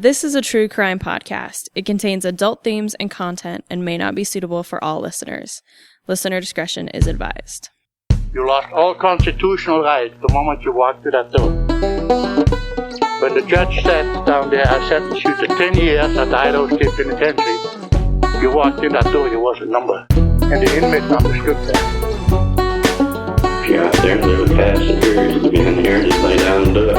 This is a true crime podcast. It contains adult themes and content and may not be suitable for all listeners. Listener discretion is advised. You lost all constitutional rights the moment you walked through that door. When the judge sat down there, I sentenced you to 10 years at the Idaho State Penitentiary. You walked in that door, you was a number. And the inmates understood that. If you're out there and they're the passengers, to be in here, just lay down and do it.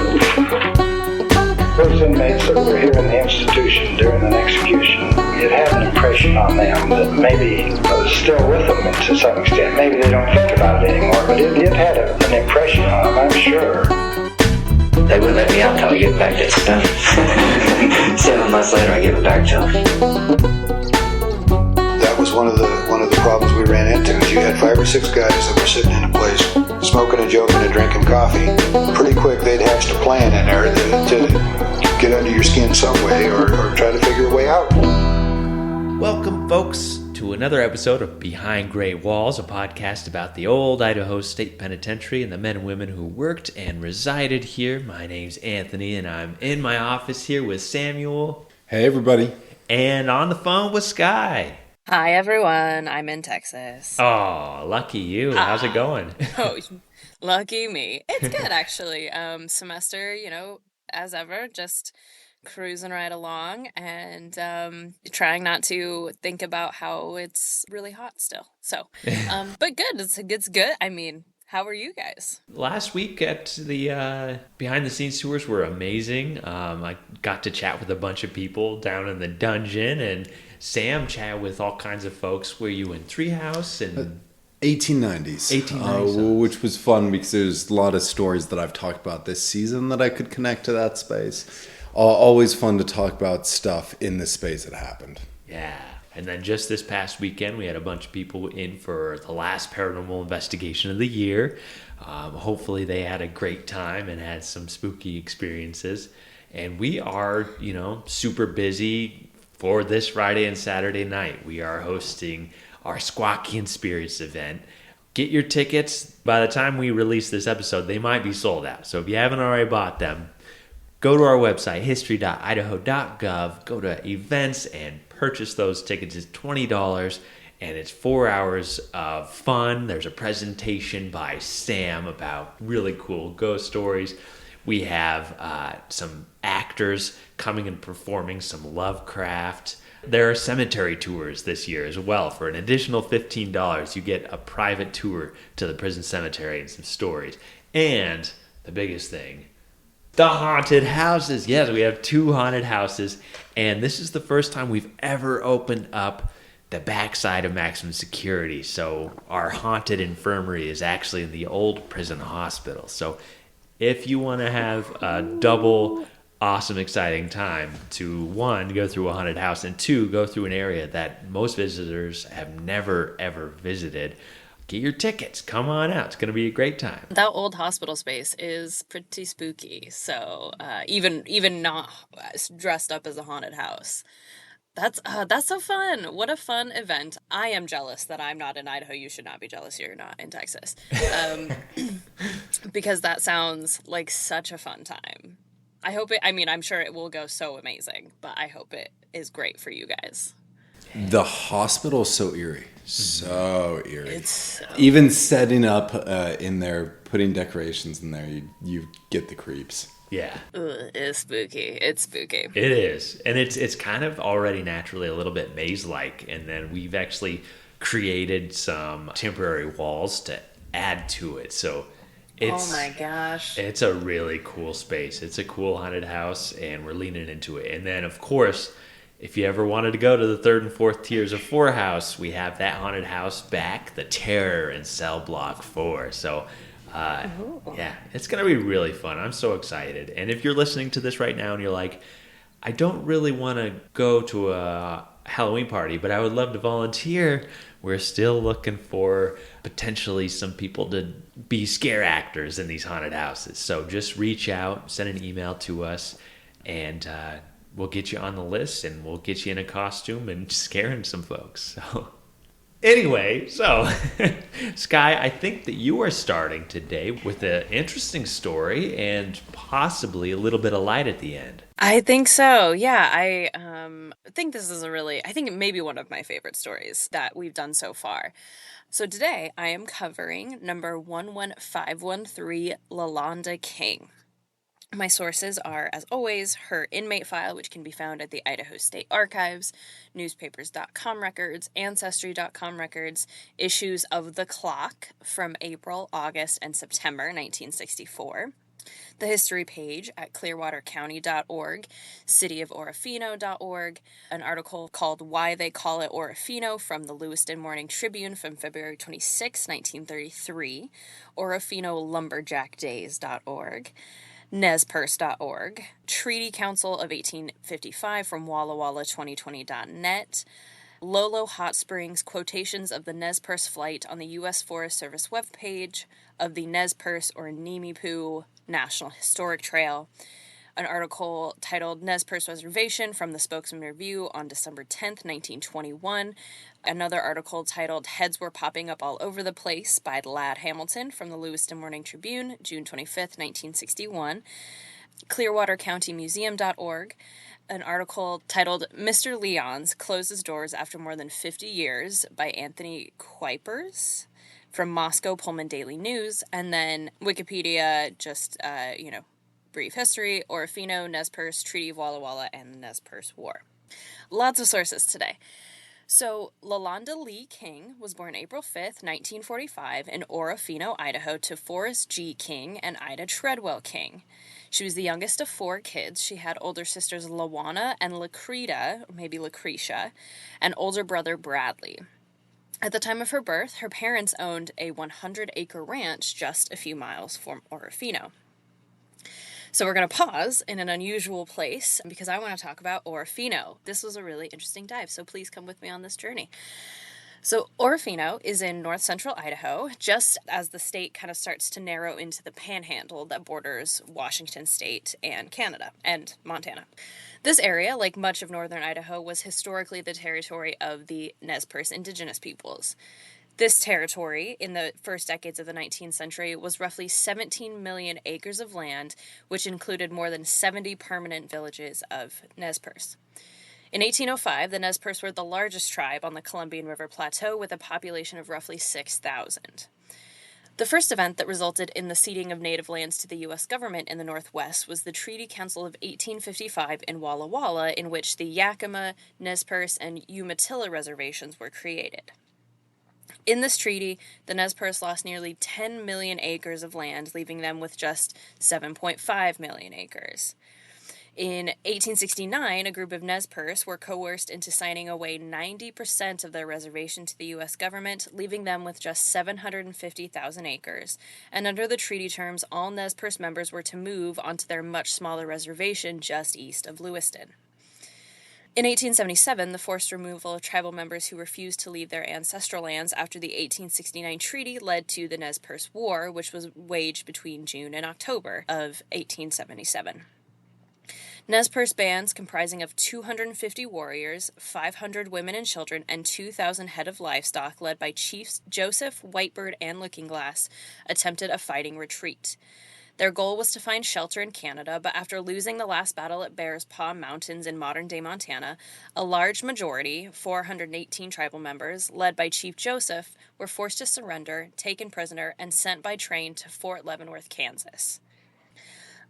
Those inmates that were here in the institution during an execution, it had an impression on them that maybe was still with them to some extent. Maybe they don't think about it anymore, but it had an impression on them, I'm sure. They wouldn't let me out until I get back to stuff. 7 months later, I give it back to them. That was one of the problems we ran into. Is you had 5 or 6 guys that were sitting in a place, smoking and joking and drinking coffee. Pretty quick, they'd hatched a plan in there to get under your skin some way or try to figure a way out. Welcome, folks, to another episode of Behind Gray Walls, a podcast about the old Idaho State Penitentiary and the men and women who worked and resided here. My name's Anthony, and I'm in my office here with Samuel. Hey, everybody. And on the phone with Skye. Hi, everyone. I'm in Texas. Oh, lucky you. How's it going? Oh, lucky me. It's good, actually. Semester, as ever, just cruising right along and trying not to think about how it's really hot still. So, but good. It's good. I mean, how are you guys? Last week at the behind-the-scenes tours were amazing. I got to chat with a bunch of people down in the dungeon, and Sam chatted with all kinds of folks. Were you in Treehouse? And 1890s. 1890s. Which was fun because there's a lot of stories that I've talked about this season that I could connect to that space. Always fun to talk about stuff in the space that happened. Yeah. And then just this past weekend, we had a bunch of people in for the last paranormal investigation of the year. Hopefully they had a great time and had some spooky experiences. And we are, super busy for this Friday and Saturday night. We are hosting our Squawky Spirits event. Get your tickets. By the time we release this episode, they might be sold out. So if you haven't already bought them, go to our website, history.idaho.gov, go to events and purchase those tickets. It's $20 and it's 4 hours of fun. There's a presentation by Sam about really cool ghost stories. We have some actors coming and performing some Lovecraft. There are cemetery tours this year as well. For an additional $15, you get a private tour to the prison cemetery and some stories. And the biggest thing, the haunted houses. Yes, we have 2 haunted houses. And this is the first time we've ever opened up the backside of maximum security. So our haunted infirmary is actually in the old prison hospital. So if you want to have a double awesome, exciting time to, 1, go through a haunted house, and 2, go through an area that most visitors have never, ever visited, get your tickets. Come on out. It's going to be a great time. That old hospital space is pretty spooky. So even not dressed up as a haunted house. That's so fun. What a fun event. I am jealous that I'm not in Idaho. You should not be jealous you're not in Texas. Because that sounds like such a fun time. I'm sure it will go so amazing, but I hope it is great for you guys. The hospital is so eerie. So eerie. It's so... Even setting up in there, putting decorations in there, you get the creeps. Yeah. It's spooky. It's spooky. It is. And it's kind of already naturally a little bit maze-like. And then we've actually created some temporary walls to add to it. So oh my gosh. It's a really cool space. It's a cool haunted house, and we're leaning into it. And then, of course, if you ever wanted to go to the 3rd and 4th tiers of 4 House, we have that haunted house back, the Terror in Cell Block 4. So, yeah, it's going to be really fun. I'm so excited. And if you're listening to this right now and you're like, I don't really want to go to a Halloween party, but I would love to volunteer, we're still looking for potentially some people to be scare actors in these haunted houses. So just reach out, send an email to us, and we'll get you on the list, and we'll get you in a costume and scaring some folks. So anyway, Skye, I think that you are starting today with an interesting story and possibly a little bit of light at the end. I think so. Yeah, I think this is I think it may be one of my favorite stories that we've done so far. So today I am covering number 11513, LaLonda King. My sources are, as always, her inmate file, which can be found at the Idaho State Archives, newspapers.com records, ancestry.com records, issues of The Clock from April, August, and September 1964, the history page at clearwatercounty.org, cityoforofino.org, an article called Why They Call It Orofino from the Lewiston Morning Tribune from February 26, 1933, orofino lumberjackdays.org, nespers.org, Treaty Council of 1855 from wallawalla2020.net, Lolo Hot Springs quotations of the Nez Perce flight on the U.S. Forest Service webpage of the Nez Perce or Nimipu National Historic Trail, an article titled Nez Perce Reservation from the Spokesman Review on December 10th, 1921, another article titled Heads Were Popping Up All Over the Place by Lad Hamilton from the Lewiston Morning Tribune, June 25th, 1961, clearwatercountymuseum.org, an article titled Mr. Leon's closes doors after more than 50 years by Anthony Kuipers from Moscow Pullman Daily News, and then Wikipedia, just, brief history, Orofino, Nez Perce, Treaty of Walla Walla, and the Nez Perce War. Lots of sources today. So, LaLonda Lee King was born April 5th, 1945, in Orofino, Idaho, to Forrest G. King and Ida Treadwell King. She was the youngest of 4 kids. She had older sisters Lawana and Lacreta, or maybe Lucretia, and older brother Bradley. At the time of her birth, her parents owned a 100-acre ranch just a few miles from Orofino. So we're going to pause in an unusual place because I want to talk about Orofino. This was a really interesting dive, so please come with me on this journey. So Orofino is in north central Idaho, just as the state kind of starts to narrow into the panhandle that borders Washington state and Canada and Montana. This area, like much of northern Idaho, was historically the territory of the Nez Perce indigenous peoples. This territory, in the first decades of the 19th century, was roughly 17 million acres of land, which included more than 70 permanent villages of Nez Perce. In 1805, the Nez Perce were the largest tribe on the Columbian River Plateau with a population of roughly 6,000. The first event that resulted in the ceding of native lands to the U.S. government in the Northwest was the Treaty Council of 1855 in Walla Walla, in which the Yakima, Nez Perce, and Umatilla reservations were created. In this treaty, the Nez Perce lost nearly 10 million acres of land, leaving them with just 7.5 million acres. In 1869, a group of Nez Perce were coerced into signing away 90% of their reservation to the U.S. government, leaving them with just 750,000 acres. And under the treaty terms, all Nez Perce members were to move onto their much smaller reservation just east of Lewiston. In 1877, the forced removal of tribal members who refused to leave their ancestral lands after the 1869 treaty led to the Nez Perce War, which was waged between June and October of 1877. Nez Perce bands comprising of 250 warriors, 500 women and children, and 2,000 head of livestock led by Chiefs Joseph, Whitebird, and Lookingglass attempted a fighting retreat. Their goal was to find shelter in Canada, but after losing the last battle at Bears Paw Mountains in modern-day Montana, a large majority, 418 tribal members, led by Chief Joseph, were forced to surrender, taken prisoner, and sent by train to Fort Leavenworth, Kansas.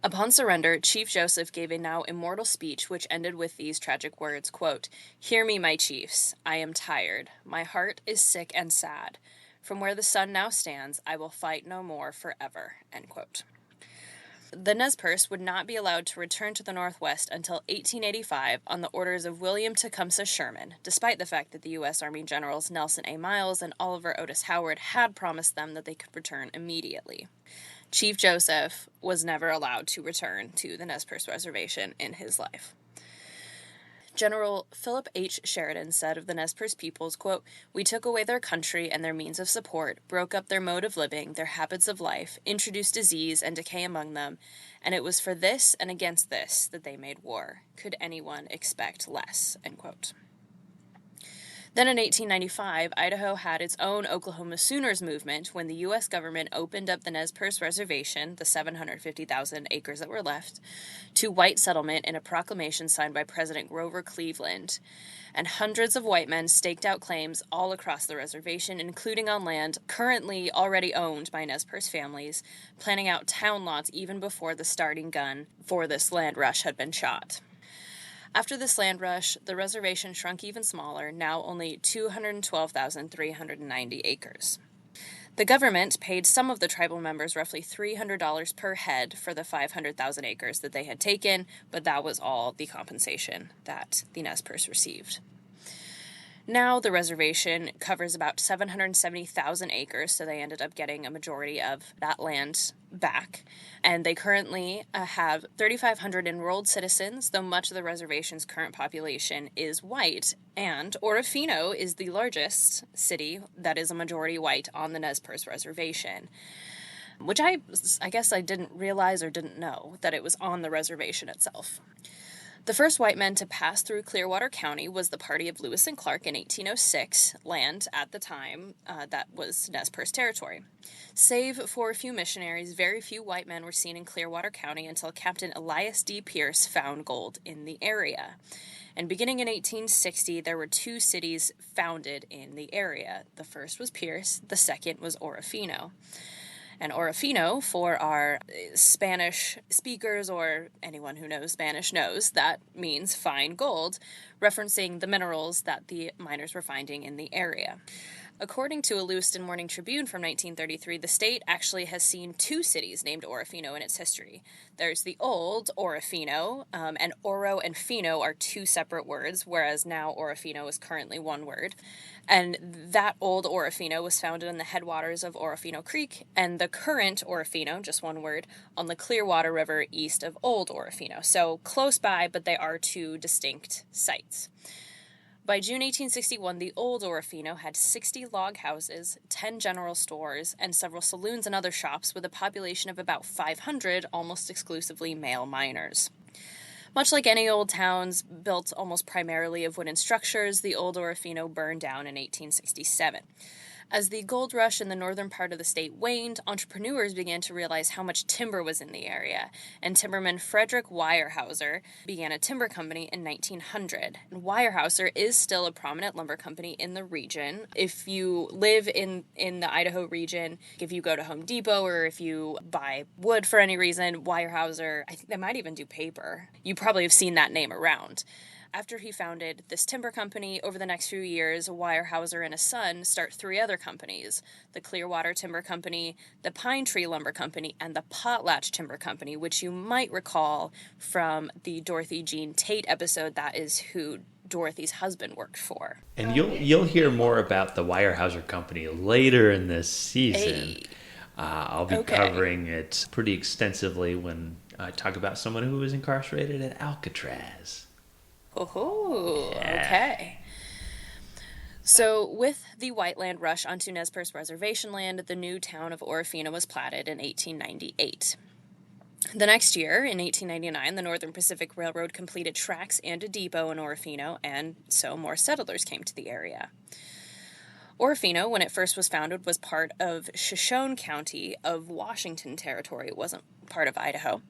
Upon surrender, Chief Joseph gave a now immortal speech which ended with these tragic words, quote, "Hear me, my chiefs. I am tired. My heart is sick and sad. From where the sun now stands, I will fight no more forever," end quote. The Nez Perce would not be allowed to return to the Northwest until 1885 on the orders of William Tecumseh Sherman, despite the fact that the U.S. Army Generals Nelson A. Miles and Oliver Otis Howard had promised them that they could return immediately. Chief Joseph was never allowed to return to the Nez Perce Reservation in his life. General Philip H. Sheridan said of the Nez Perce peoples, quote, "We took away their country and their means of support, broke up their mode of living, their habits of life, introduced disease and decay among them, and it was for this and against this that they made war. Could anyone expect less?" End quote. Then in 1895, Idaho had its own Oklahoma Sooners movement when the U.S. government opened up the Nez Perce Reservation, the 750,000 acres that were left, to white settlement in a proclamation signed by President Grover Cleveland. And hundreds of white men staked out claims all across the reservation, including on land currently already owned by Nez Perce families, planning out town lots even before the starting gun for this land rush had been shot. After this land rush, the reservation shrunk even smaller, now only 212,390 acres. The government paid some of the tribal members roughly $300 per head for the 500,000 acres that they had taken, but that was all the compensation that the Nez Perce received. Now the reservation covers about 770,000 acres, so they ended up getting a majority of that land back. And they currently have 3,500 enrolled citizens, though much of the reservation's current population is white. And Orofino is the largest city that is a majority white on the Nez Perce Reservation, which I guess I didn't realize or didn't know that it was on the reservation itself. The first white men to pass through Clearwater County was the party of Lewis and Clark in 1806, land at the time that was Nez Perce territory. Save for a few missionaries, very few white men were seen in Clearwater County until Captain Elias D. Pierce found gold in the area. And beginning in 1860, there were two cities founded in the area. The first was Pierce, the second was Orofino. And Orofino, for our Spanish speakers or anyone who knows Spanish knows, that means fine gold, referencing the minerals that the miners were finding in the area. According to a Lewiston Morning Tribune from 1933, the state actually has seen two cities named Orofino in its history. There's the old Orofino, and Oro and Fino are two separate words, whereas now Orofino is currently one word. And that old Orofino was founded in the headwaters of Orofino Creek, and the current Orofino, just one word, on the Clearwater River east of Old Orofino. So close by, but they are two distinct sites. By June 1861, the old Orofino had 60 log houses, 10 general stores, and several saloons and other shops with a population of about 500, almost exclusively male miners. Much like any old towns built almost primarily of wooden structures, the old Orofino burned down in 1867. As the gold rush in the northern part of the state waned, entrepreneurs began to realize how much timber was in the area, and timberman Frederick Weyerhaeuser began a timber company in 1900. And Weyerhaeuser is still a prominent lumber company in the region. If you live in the Idaho region, if you go to Home Depot or if you buy wood for any reason, Weyerhaeuser, I think they might even do paper. You probably have seen that name around. After he founded this timber company, over the next few years, Weyerhaeuser and his son start three other companies: the Clearwater Timber Company, the Pine Tree Lumber Company, and the Potlatch Timber Company, which you might recall from the Dorothy Jean Tate episode. That is who Dorothy's husband worked for. And you'll hear more about the Weyerhaeuser Company later in this season. Hey. I'll be covering it pretty extensively when I talk about someone who was incarcerated at Alcatraz. Oh, okay. So, with the white land rush onto Nez Perce Reservation land, the new town of Orofino was platted in 1898. The next year, in 1899, the Northern Pacific Railroad completed tracks and a depot in Orofino, and so more settlers came to the area. Orofino, when it first was founded, was part of Shoshone County of Washington Territory. It wasn't part of Idaho.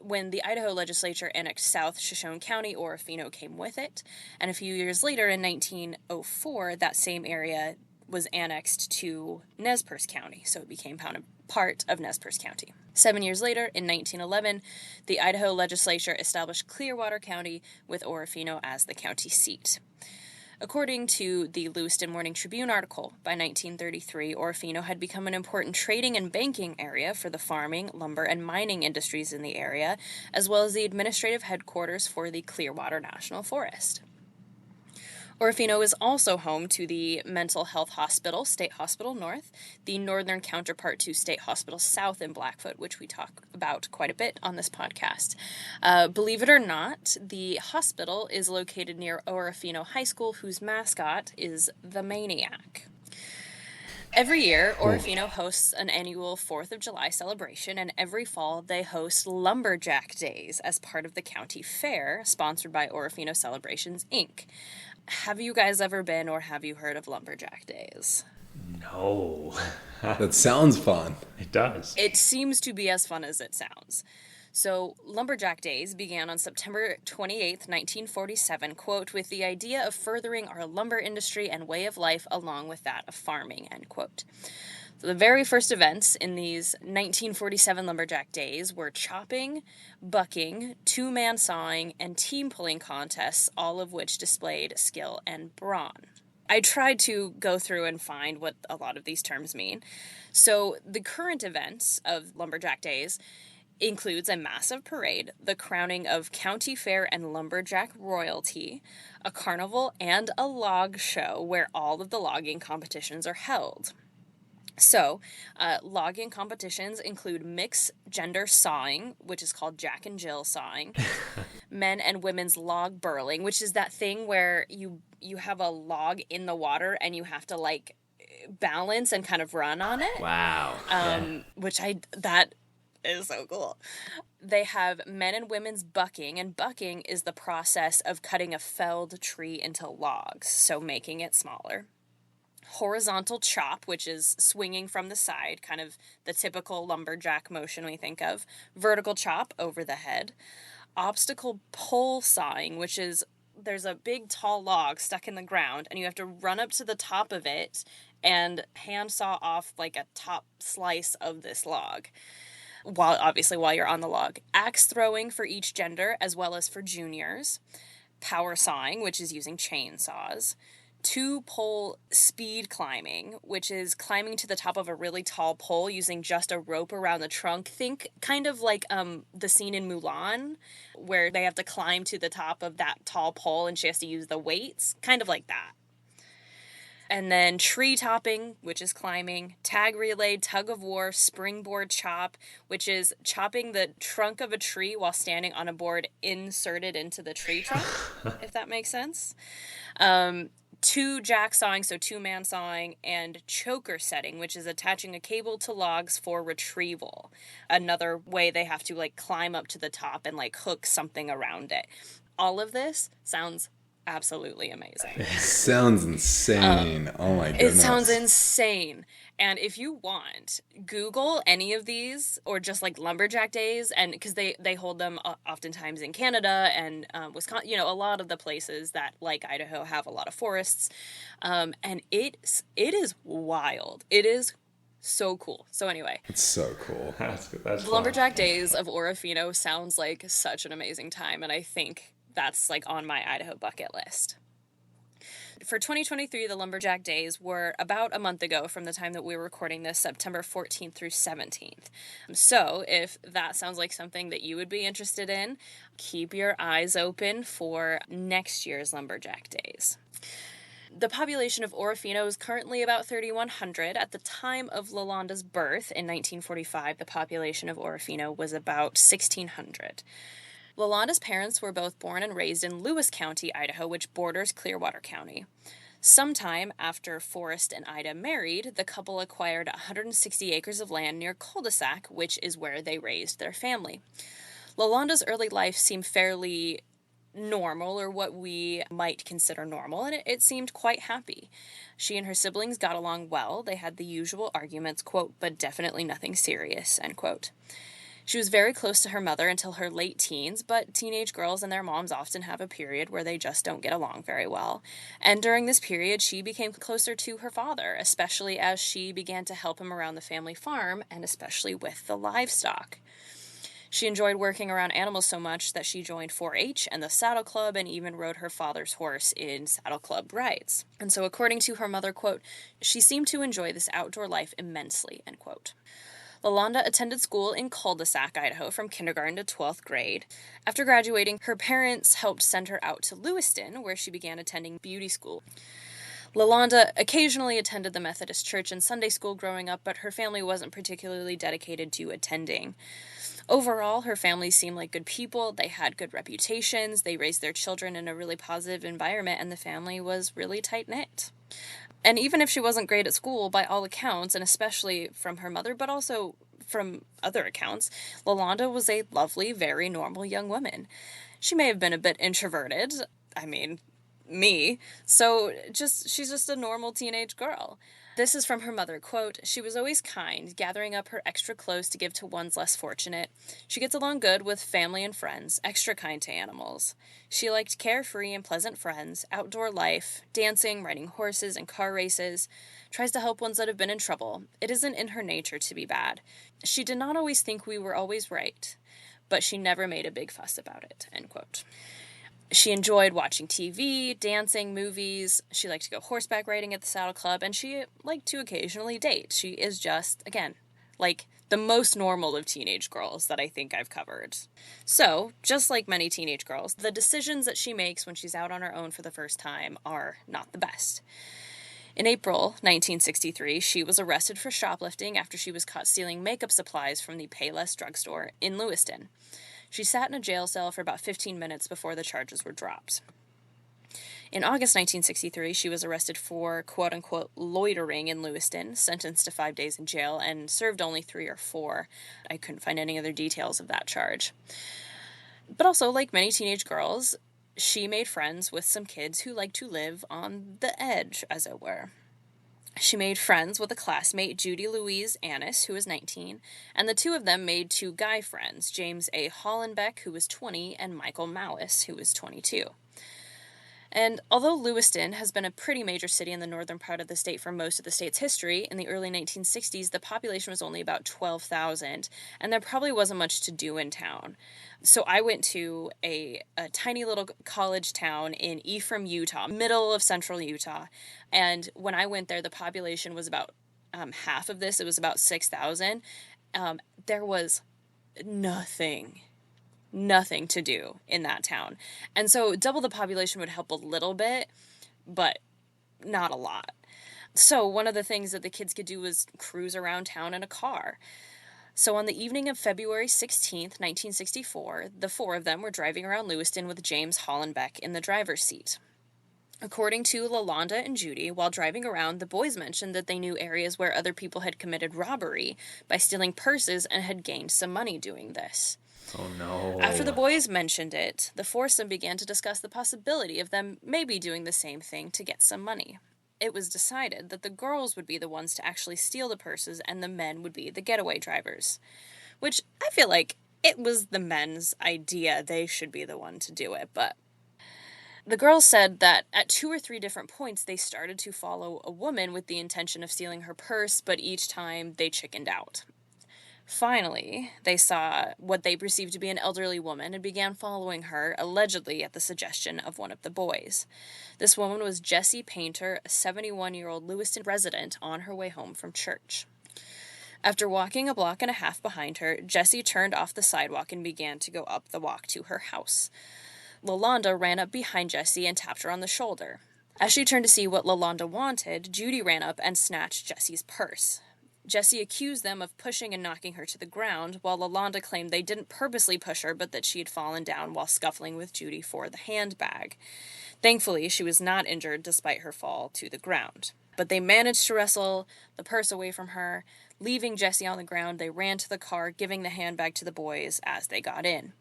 When the Idaho legislature annexed South Shoshone County, Orofino came with it, and a few years later, in 1904, that same area was annexed to Nez Perce County, so it became part of Nez Perce County. 7 years later, in 1911, the Idaho legislature established Clearwater County with Orofino as the county seat. According to the Lewiston Morning Tribune article, by 1933, Orofino had become an important trading and banking area for the farming, lumber, and mining industries in the area, as well as the administrative headquarters for the Clearwater National Forest. Orofino is also home to the Mental Health Hospital, State Hospital North, the northern counterpart to State Hospital South in Blackfoot, which we talk about quite a bit on this podcast. Believe it or not, the hospital is located near Orofino High School, whose mascot is the Maniac. Every year, Orofino hosts an annual 4th of July celebration, and every fall they host Lumberjack Days as part of the county fair, sponsored by Orofino Celebrations, Inc. Have you guys ever been or have you heard of Lumberjack Days? No. That sounds fun. It does. It seems to be as fun as it sounds. So, Lumberjack Days began on September 28th, 1947, quote, with the idea of furthering our lumber industry and way of life along with that of farming, end quote. So the very first events in these 1947 Lumberjack Days were chopping, bucking, two-man sawing, and team pulling contests, all of which displayed skill and brawn. I tried to go through and find what a lot of these terms mean. So the current events of Lumberjack Days includes a massive parade, the crowning of county fair and lumberjack royalty, a carnival, and a log show where all of the logging competitions are held. So, logging competitions include mixed gender sawing, which is called Jack and Jill sawing, men and women's log burling, which is that thing where you have a log in the water and you have to like balance and kind of run on it. Wow. That is so cool. They have men and women's bucking, and bucking is the process of cutting a felled tree into logs, so making it smaller. Horizontal chop, which is swinging from the side, kind of the typical lumberjack motion we think of. Vertical chop, over the head. Obstacle pole sawing, which is there's a big tall log stuck in the ground, and you have to run up to the top of it and hand saw off like a top slice of this log. While you're on the log. Axe throwing for each gender as well as for juniors. Power sawing, which is using chainsaws. Two-pole speed climbing, which is climbing to the top of a really tall pole using just a rope around the trunk. Think kind of like the scene in Mulan where they have to climb to the top of that tall pole and she has to use the weights. Kind of like that. And then tree topping, which is climbing, tag relay, tug of war, springboard chop, which is chopping the trunk of a tree while standing on a board inserted into the tree trunk, if that makes sense. Two jack sawing, so two-man sawing, and choker setting, which is attaching a cable to logs for retrieval. Another way they have to like climb up to the top and like hook something around it. All of this sounds absolutely amazing. Sounds insane. Oh my goodness. It sounds insane. And if you want, Google any of these or just like Lumberjack Days, and because they hold them oftentimes in Canada and Wisconsin, a lot of the places that like Idaho have a lot of forests. And it is wild. It is so cool. So anyway. It's so cool. That's The fun. Lumberjack Days of Orofino sounds like such an amazing time, and I think that's like on my Idaho bucket list. For 2023, the Lumberjack Days were about a month ago from the time that we were recording this, September 14th through 17th. So if that sounds like something that you would be interested in, keep your eyes open for next year's Lumberjack Days. The population of Orofino is currently about 3,100. At the time of LaLonda's birth in 1945, the population of Orofino was about 1,600. LaLonda's parents were both born and raised in Lewis County, Idaho, which borders Clearwater County. Sometime after Forrest and Ida married, the couple acquired 160 acres of land near Cul-de-sac, which is where they raised their family. LaLonda's early life seemed fairly normal, or what we might consider normal, and it seemed quite happy. She and her siblings got along well. They had the usual arguments, quote, but definitely nothing serious, end quote. She was very close to her mother until her late teens, but teenage girls and their moms often have a period where they just don't get along very well. And during this period, she became closer to her father, especially as she began to help him around the family farm, and especially with the livestock. She enjoyed working around animals so much that she joined 4-H and the Saddle Club and even rode her father's horse in Saddle Club rides. And so according to her mother, quote, she seemed to enjoy this outdoor life immensely, end quote. LaLonda attended school in Cul-de-sac, Idaho, from kindergarten to 12th grade. After graduating, her parents helped send her out to Lewiston, where she began attending beauty school. LaLonda occasionally attended the Methodist church and Sunday school growing up, but her family wasn't particularly dedicated to attending. Overall, her family seemed like good people. They had good reputations. They raised their children in a really positive environment, and the family was really tight-knit. And even if she wasn't great at school, by all accounts, and especially from her mother, but also from other accounts, LaLonda was a lovely, very normal young woman. She may have been a bit introverted. I mean, me. So she's just a normal teenage girl. This is from her mother, quote, "She was always kind, gathering up her extra clothes to give to ones less fortunate. She gets along good with family and friends, extra kind to animals. She liked carefree and pleasant friends, outdoor life, dancing, riding horses and car races, tries to help ones that have been in trouble. It isn't in her nature to be bad. She did not always think we were always right, but she never made a big fuss about it," end quote. She enjoyed watching TV, dancing, movies. She liked to go horseback riding at the Saddle Club, and she liked to occasionally date. She is just, again, like the most normal of teenage girls that I think I've covered. So, just like many teenage girls, the decisions that she makes when she's out on her own for the first time are not the best. In April 1963, she was arrested for shoplifting after she was caught stealing makeup supplies from the Payless drugstore in Lewiston. She sat in a jail cell for about 15 minutes before the charges were dropped. In August 1963, she was arrested for quote-unquote loitering in Lewiston, sentenced to 5 days in jail, and served only 3 or 4. I couldn't find any other details of that charge. But also, like many teenage girls, she made friends with some kids who liked to live on the edge, as it were. She made friends with a classmate, Judy Louise Annis, who was 19, and the two of them made 2 guy friends, James A. Hollenbeck, who was 20, and Michael Malice, who was 22. And although Lewiston has been a pretty major city in the northern part of the state for most of the state's history, in the early 1960s, the population was only about 12,000, and there probably wasn't much to do in town. So I went to a tiny little college town in Ephraim, Utah, middle of central Utah, and when I went there, the population was about half of this. It was about 6,000. There was nothing to do in that town. And so double the population would help a little bit, but not a lot. So one of the things that the kids could do was cruise around town in a car. So on the evening of February 16th, 1964, the 4 of them were driving around Lewiston with James Hollenbeck in the driver's seat. According to LaLonda and Judy, while driving around, the boys mentioned that they knew areas where other people had committed robbery by stealing purses and had gained some money doing this. Oh no. After the boys mentioned it, the foursome began to discuss the possibility of them maybe doing the same thing to get some money. It was decided that the girls would be the ones to actually steal the purses and the men would be the getaway drivers. Which I feel like it was the men's idea. They should be the one to do it, but the girls said that at 2 or 3 different points they started to follow a woman with the intention of stealing her purse, but each time they chickened out. Finally, they saw what they perceived to be an elderly woman and began following her, allegedly at the suggestion of one of the boys. This woman was Jessie Painter, a 71-year-old Lewiston resident on her way home from church. After walking a block and a half behind her, Jessie turned off the sidewalk and began to go up the walk to her house. LaLonda ran up behind Jessie and tapped her on the shoulder. As she turned to see what LaLonda wanted, Judy ran up and snatched Jessie's purse. Jessie accused them of pushing and knocking her to the ground, while LaLonda claimed they didn't purposely push her, but that she had fallen down while scuffling with Judy for the handbag. Thankfully, she was not injured despite her fall to the ground. But they managed to wrestle the purse away from her. Leaving Jessie on the ground, they ran to the car, giving the handbag to the boys as they got in.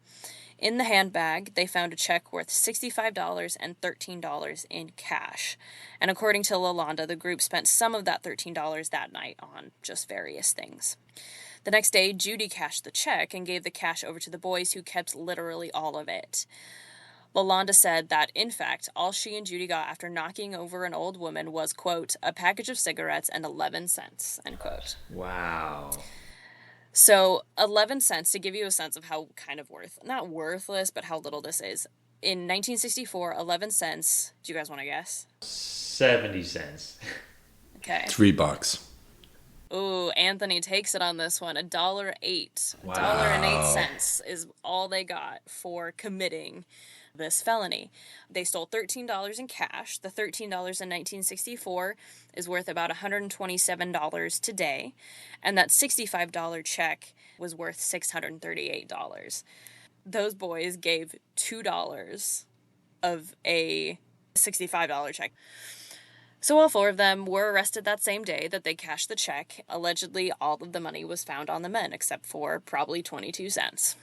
In the handbag, they found a check worth $65 and $13 in cash. And according to LaLonda, the group spent some of that $13 that night on just various things. The next day, Judy cashed the check and gave the cash over to the boys, who kept literally all of it. LaLonda said that, in fact, all she and Judy got after knocking over an old woman was, quote, a package of cigarettes and 11 cents, end quote. Wow. So 11 cents, to give you a sense of how kind of not worthless, but how little this is. In 1964, 11 cents, do you guys want to guess? 70 cents. Okay. $3. Ooh, Anthony takes it on this one. $1.08. Wow. $1.08 is all they got for committing this felony. They stole $13 in cash. The $13 in 1964 is worth about $127 today, and that $65 check was worth $638. Those boys gave $2 of a $65 check. So all 4 of them were arrested that same day that they cashed the check. Allegedly, all of the money was found on the men, except for probably 22 cents.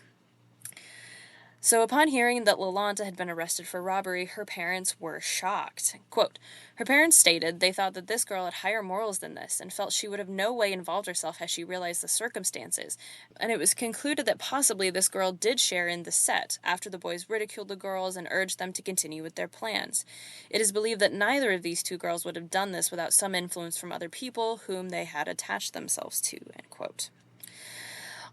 So upon hearing that LaLonda had been arrested for robbery, her parents were shocked. Quote, her parents stated they thought that this girl had higher morals than this and felt she would have no way involved herself had she realized the circumstances. And it was concluded that possibly this girl did share in the set after the boys ridiculed the girls and urged them to continue with their plans. It is believed that neither of these two girls would have done this without some influence from other people whom they had attached themselves to, end quote.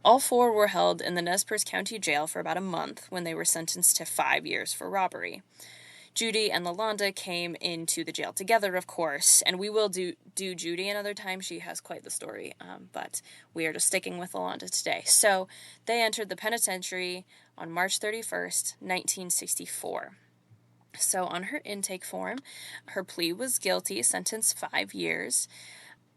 All four were held in the Nez Perce County Jail for about a month when they were sentenced to 5 years for robbery. Judy and LaLonda came into the jail together, of course, and we will do Judy another time. She has quite the story, but we are just sticking with LaLonda today. So they entered the penitentiary on March 31st, 1964. So on her intake form, her plea was guilty, sentence 5 years.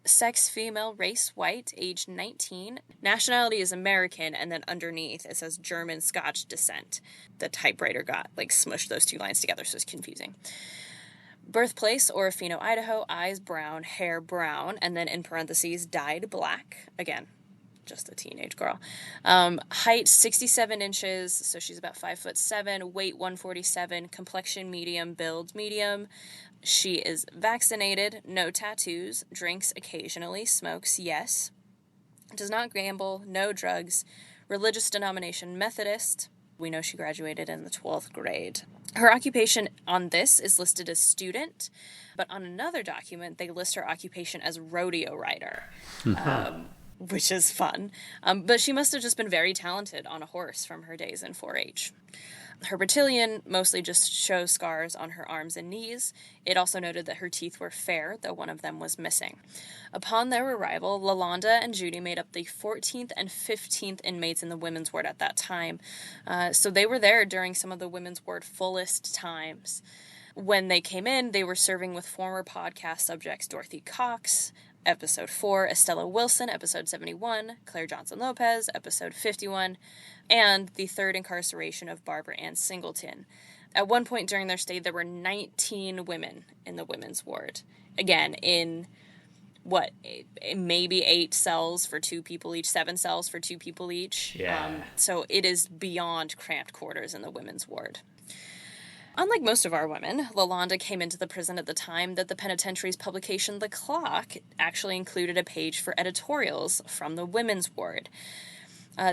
Sex female, race white, age 19. Nationality is American, and then underneath it says German Scotch descent. The typewriter got smushed those two lines together, so it's confusing. Birthplace, Orofino, Idaho, eyes brown, hair brown, and then in parentheses, dyed black. Again, just a teenage girl. Height 67 inches, so she's about 5'7", weight 147, complexion medium, build medium. She is vaccinated, no tattoos, drinks occasionally, smokes, yes. Does not gamble, no drugs. Religious denomination Methodist. We know she graduated in the 12th grade. Her occupation on this is listed as student, but on another document they list her occupation as rodeo rider. Which is fun. But she must have just been very talented on a horse from her days in 4-H. Her battalion mostly just shows scars on her arms and knees. It also noted that her teeth were fair, though one of them was missing. Upon their arrival, LaLonda and Judy made up the 14th and 15th inmates in the women's ward at that time. So they were there during some of the women's ward fullest times. When they came in, they were serving with former podcast subjects Dorothy Cox, Episode 4, Estella Wilson, Episode 71, Claire Johnson Lopez, Episode 51, and the third incarceration of Barbara Ann Singleton. At one point during their stay, there were 19 women in the women's ward. Again, in maybe 8 cells for 2 people each, 7 cells for 2 people each. Yeah. So it is beyond cramped quarters in the women's ward. Unlike most of our women, LaLonda came into the prison at the time that the penitentiary's publication, The Clock, actually included a page for editorials from the women's ward.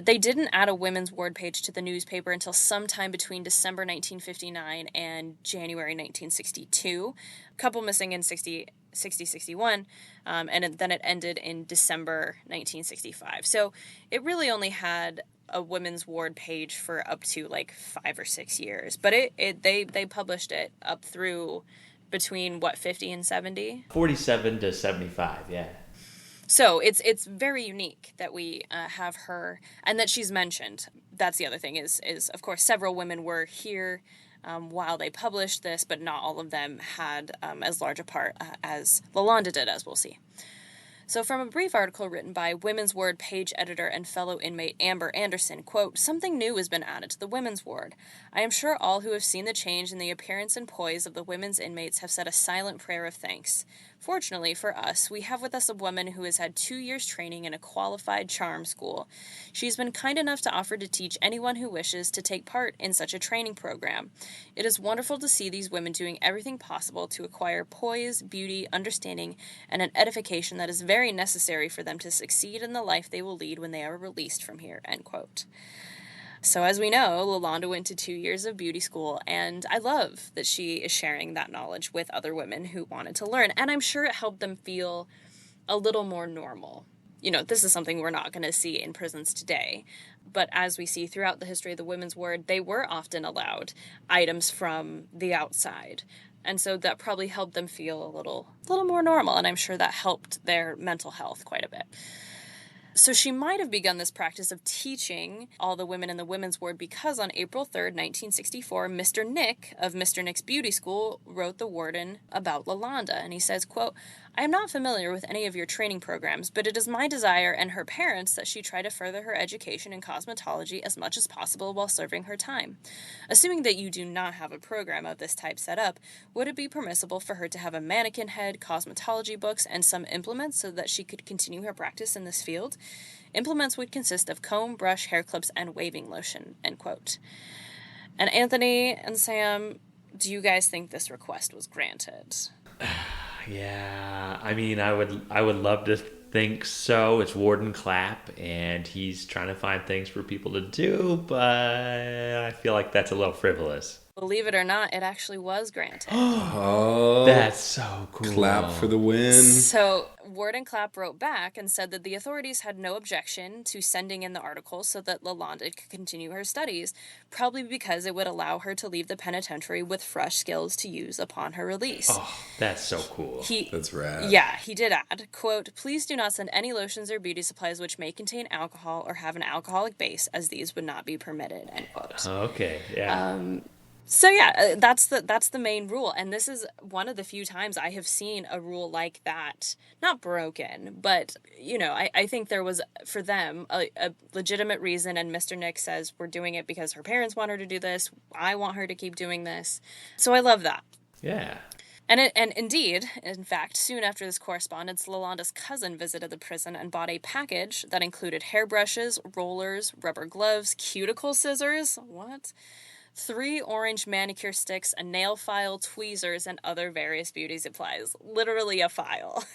They didn't add a women's ward page to the newspaper until sometime between December 1959 and January 1962. A couple missing in 60-61, and then it ended in December 1965. So it really only had a women's ward page for up to 5 or 6 years, but they published it up through between 50 and 70, 47 to 75. Yeah. So it's very unique that we have her and that she's mentioned. That's the other thing is of course several women were here while they published this, but not all of them had as large a part as LaLonda did, as we'll see. So from a brief article written by Women's Ward page editor and fellow inmate Amber Anderson, quote, something new has been added to the women's ward. I am sure all who have seen the change in the appearance and poise of the women's inmates have said a silent prayer of thanks. Fortunately for us, we have with us a woman who has had 2 years training in a qualified charm school. She's been kind enough to offer to teach anyone who wishes to take part in such a training program. It is wonderful to see these women doing everything possible to acquire poise, beauty, understanding, and an edification that is very necessary for them to succeed in the life they will lead when they are released from here, end quote. So as we know, LaLonda went to 2 years of beauty school, and I love that she is sharing that knowledge with other women who wanted to learn, and I'm sure it helped them feel a little more normal. You know, this is something we're not going to see in prisons today, but as we see throughout the history of the women's ward, they were often allowed items from the outside, and so that probably helped them feel a little more normal, and I'm sure that helped their mental health quite a bit. So she might have begun this practice of teaching all the women in the women's ward because on April 3rd, 1964, Mr. Nick of Mr. Nick's Beauty School wrote the warden about LaLonda, and he says, quote, I am not familiar with any of your training programs, but it is my desire and her parents that she try to further her education in cosmetology as much as possible while serving her time. Assuming that you do not have a program of this type set up, would it be permissible for her to have a mannequin head, cosmetology books, and some implements so that she could continue her practice in this field? Implements would consist of comb, brush, hair clips, and waving lotion, end quote. And Anthony and Sam, do you guys think this request was granted? Yeah, I mean, I would love to think so. It's Warden Clapp, and he's trying to find things for people to do, but I feel like that's a little frivolous. Believe it or not, it actually was granted. Oh, That's so cool. clap for the win. So Warden Clapp wrote back and said that the authorities had no objection to sending in the article so that LaLonda could continue her studies, probably because it would allow her to leave the penitentiary with fresh skills to use upon her release. Oh, that's so cool. That's rad. Yeah, he did add, quote, "Please do not send any lotions or beauty supplies which may contain alcohol or have an alcoholic base, as these would not be permitted," end quote. Okay, yeah. So yeah, that's the main rule, and this is one of the few times I have seen a rule like that not broken, but I think there was for them a legitimate reason, and Mr. Nick says we're doing it because her parents want her to do this. I want her to keep doing this, so I love that. Yeah. And indeed, in fact, soon after this correspondence, LaLonda's cousin visited the prison and bought a package that included hairbrushes, rollers, rubber gloves, cuticle scissors. What? 3 orange manicure sticks, a nail file, tweezers, and other various beauty supplies. Literally a file.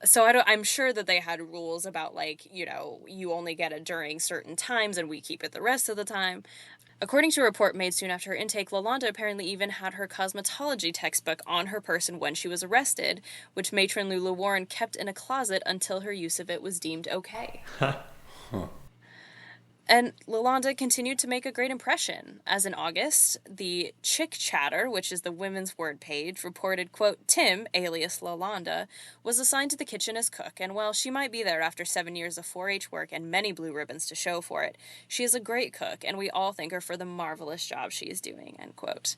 So I'm sure that they had rules about, you only get it during certain times and we keep it the rest of the time. According to a report made soon after her intake, LaLonda apparently even had her cosmetology textbook on her person when she was arrested, which matron Lula Warren kept in a closet until her use of it was deemed okay. And LaLonda continued to make a great impression, as in August, the Chick Chatter, which is the women's word page, reported, quote, "Tim, alias LaLonda, was assigned to the kitchen as cook, and while she might be there after 7 years of 4-H work and many blue ribbons to show for it, she is a great cook, and we all thank her for the marvelous job she is doing," end quote.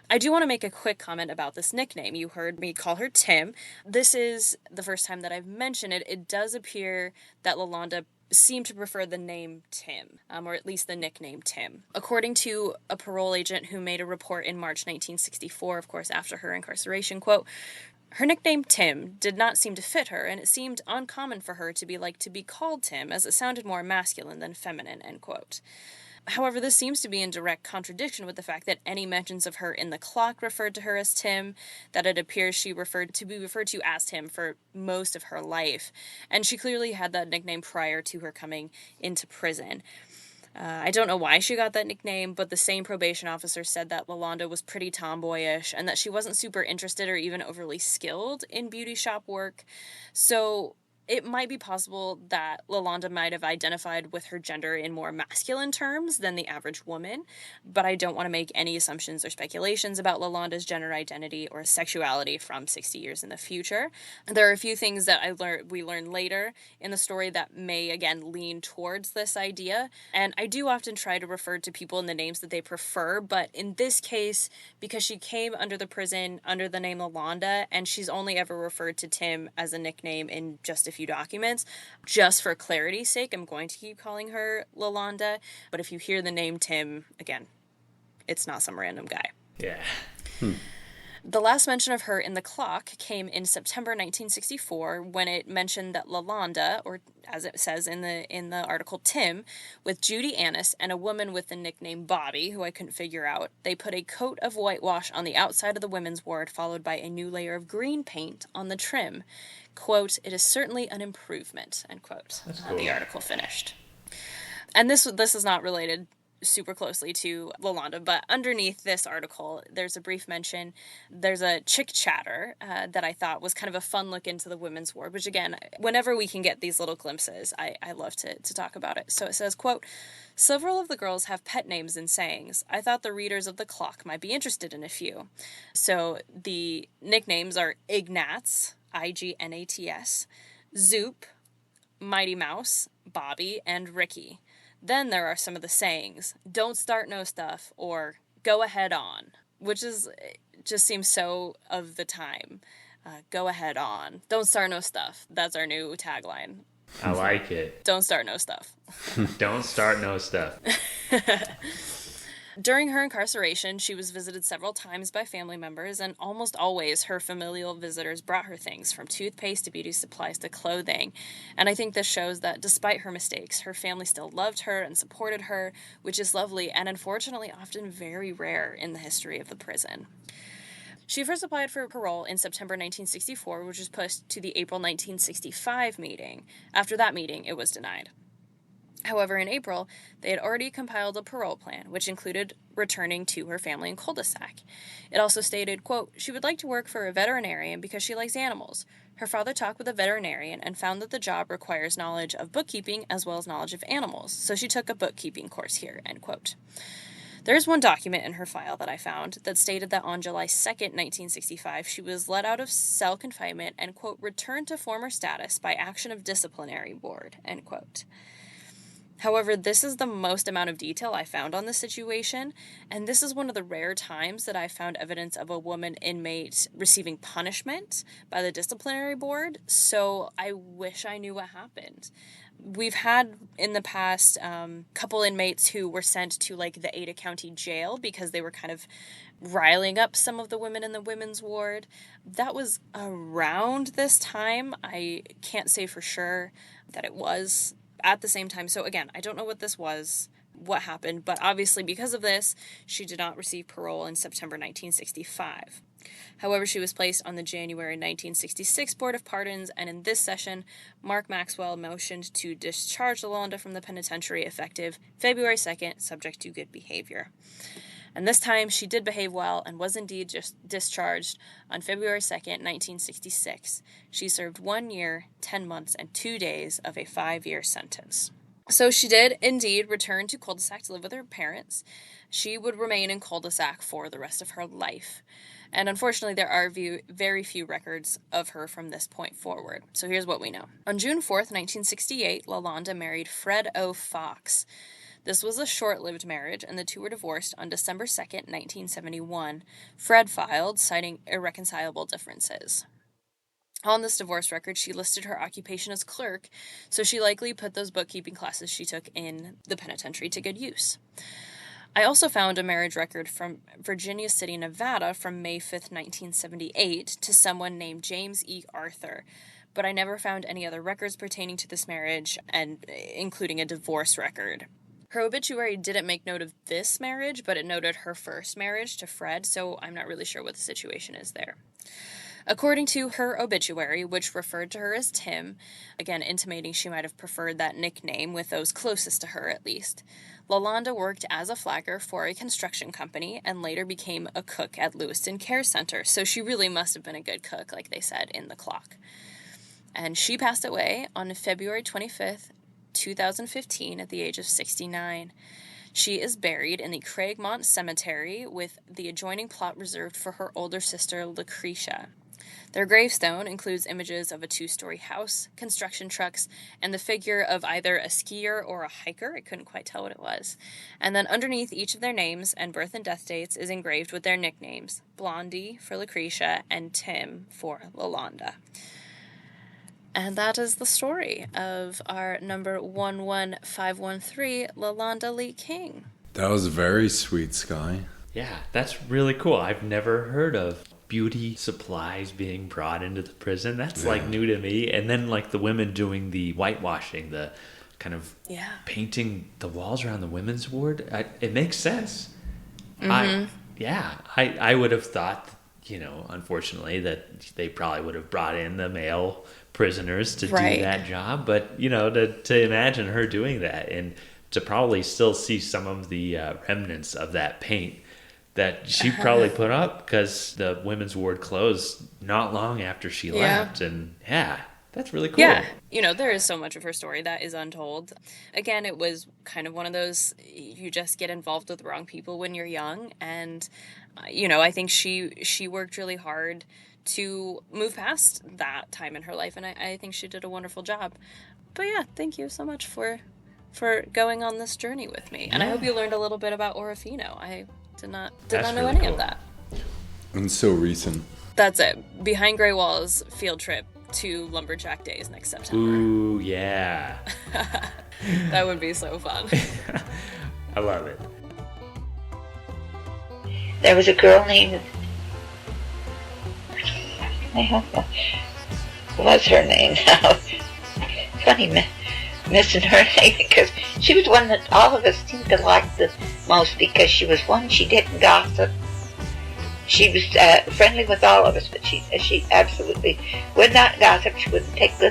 I do want to make a quick comment about this nickname. You heard me call her Tim. This is the first time that I've mentioned it. It does appear that LaLonda seemed to prefer the name Tim, or at least the nickname Tim. According to a parole agent who made a report in March 1964, of course, after her incarceration, quote, "Her nickname Tim did not seem to fit her, and it seemed uncommon for her to be called Tim, as it sounded more masculine than feminine," end quote. However, this seems to be in direct contradiction with the fact that any mentions of her in the clock referred to her as Tim, that it appears she referred to as Tim for most of her life, and she clearly had that nickname prior to her coming into prison. I don't know why she got that nickname, but the same probation officer said that LaLonda was pretty tomboyish and that she wasn't super interested or even overly skilled in beauty shop work. So it might be possible that LaLonda might have identified with her gender in more masculine terms than the average woman, but I don't want to make any assumptions or speculations about LaLonda's gender identity or sexuality from 60 years in the future. There are a few things that we learn later in the story that may, again, lean towards this idea, and I do often try to refer to people in the names that they prefer, but in this case, because she came under the prison under the name LaLonda, and she's only ever referred to Tim as a nickname in just a few documents, just for clarity's sake, I'm going to keep calling her LaLonda, but if you hear the name Tim, again, it's not some random guy. Yeah. The last mention of her in the clock came in September 1964 when it mentioned that LaLonda, or as it says in the article, Tim, with Judy Annis and a woman with the nickname Bobby, who I couldn't figure out, they put a coat of whitewash on the outside of the women's ward, followed by a new layer of green paint on the trim. Quote, "It is certainly an improvement," end quote. That's cool. The article finished. And this is not related super closely to LaLonda, but underneath this article, there's a brief mention. There's a Chick Chatter that I thought was kind of a fun look into the women's ward, which again, whenever we can get these little glimpses, I love to talk about it. So it says, quote, "Several of the girls have pet names and sayings. I thought the readers of the clock might be interested in a few." So the nicknames are Ignatz, Ignats, Zoop, Mighty Mouse, Bobby, and Ricky. Then there are some of the sayings, "Don't start no stuff," or "Go ahead on," which just seems so of the time. Go ahead on. Don't start no stuff. That's our new tagline. I like it. Don't start no stuff. Don't start no stuff. During her incarceration, she was visited several times by family members, and almost always her familial visitors brought her things from toothpaste to beauty supplies to clothing. And I think this shows that despite her mistakes, her family still loved her and supported her, which is lovely and unfortunately often very rare in the history of the prison. She first applied for parole in September 1964, which was pushed to the April 1965 meeting. After that meeting, it was denied. However, in April, they had already compiled a parole plan, which included returning to her family in cul-de-sac. It also stated, quote, she would like to work for a veterinarian because she likes animals. Her father talked with a veterinarian and found that the job requires knowledge of bookkeeping as well as knowledge of animals, so she took a bookkeeping course here, end quote. There is one document in her file that I found that stated that on July 2nd, 1965, she was let out of cell confinement and, quote, returned to former status by action of disciplinary board, end quote. However, this is the most amount of detail I found on the situation, and this is one of the rare times that I found evidence of a woman inmate receiving punishment by the disciplinary board, so I wish I knew what happened. We've had in the past couple inmates who were sent to like the Ada County Jail because they were kind of riling up some of the women in the women's ward. That was around this time. I can't say for sure that it was at the same time. So again, I don't know what this was, what happened, but obviously because of this, she did not receive parole in September 1965. However, she was placed on the January 1966 Board of Pardons, and in this session, Mark Maxwell motioned to discharge LaLonda from the penitentiary effective February 2nd, subject to good behavior. And this time, she did behave well and was indeed just discharged on February 2nd, 1966. She served 1 year, 10 months, and 2 days of a 5-year sentence. So she did indeed return to cul-de-sac to live with her parents. She would remain in cul-de-sac for the rest of her life. And unfortunately, there are very few records of her from this point forward. So here's what we know. On June 4th, 1968, LaLonda married Fred O. Fox. This was a short-lived marriage, and the two were divorced on December 2nd, 1971. Fred filed, citing irreconcilable differences. On this divorce record, she listed her occupation as clerk, so she likely put those bookkeeping classes she took in the penitentiary to good use. I also found a marriage record from Virginia City, Nevada from May 5th, 1978 to someone named James E. Arthur, but I never found any other records pertaining to this marriage, and including a divorce record. Her obituary didn't make note of this marriage, but it noted her first marriage to Fred, so I'm not really sure what the situation is there. According to her obituary, which referred to her as Tim, again intimating she might have preferred that nickname with those closest to her at least, LaLonda worked as a flagger for a construction company and later became a cook at Lewiston Care Center, so she really must have been a good cook, like they said in the clock. And she passed away on February 25th, 2015 at the age of 69. She is buried in the Craigmont Cemetery with the adjoining plot reserved for her older sister Lucretia. Their gravestone includes images of a 2-story house, construction trucks, and the figure of either a skier or a hiker. I couldn't quite tell what it was. And then underneath each of their names and birth and death dates is engraved with their nicknames, Blondie for Lucretia and Tim for LaLonda. And that is the story of our number 11513, LaLonda Lee King. That was very sweet, Skye. Yeah, that's really cool. I've never heard of beauty supplies being brought into the prison. That's like new to me. And then like the women doing the whitewashing, the kind of painting the walls around the women's ward. It makes sense. Mm-hmm. I would have thought, unfortunately, that they probably would have brought in the male prisoners to do that job. But, to imagine her doing that and to probably still see some of the remnants of that paint that she probably put up because the women's ward closed not long after she left. And that's really cool. Yeah, there is so much of her story that is untold. Again, it was kind of one of those, you just get involved with the wrong people when you're young. And, I think she worked really hard to move past that time in her life. And I think she did a wonderful job. But yeah, thank you so much for going on this journey with me. And I hope you learned a little bit about Orofino. I did not know really any cool. of that. And so recent. That's it. Behind Gray Walls field trip to Lumberjack Days next September. Ooh, yeah. That would be so fun. I love it. there was a girl named, what's her name now? Funny missing her name, because she was one that all of us seemed to like the most, because she was one, she didn't gossip. She was friendly with all of us, but she absolutely would not gossip. She wouldn't take the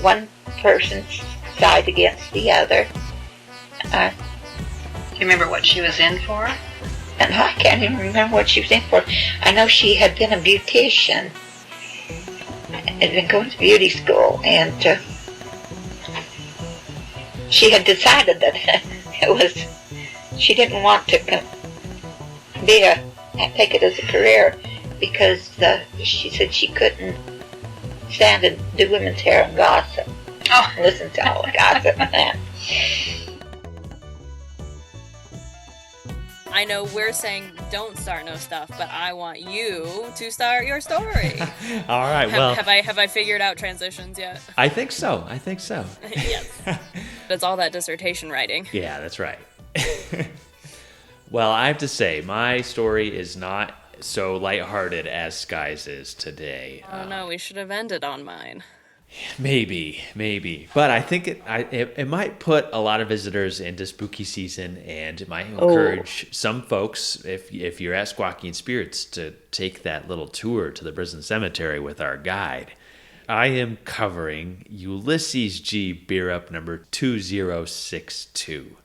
one person's side against the other. Do you remember what she was in for? And I can't even remember what she was in for. I know she had been a beautician, had been going to beauty school, and she had decided that she didn't want to take it as a career, because she said she couldn't stand to do women's hair and gossip. Oh. Listen to all the gossip and that. I know we're saying don't start no stuff, but I want you to start your story. All right, well. Have I figured out transitions yet? I think so. Yes. That's all that dissertation writing. Yeah, that's right. Well, I have to say, my story is not so lighthearted as Skye's is today. Oh no, we should have ended on mine. Maybe. But I think it might put a lot of visitors into spooky season, and it might encourage some folks, if you're at Squawky and Spirits, to take that little tour to the prison cemetery with our guide. I am covering Ulysses G. Bearup, number 2062.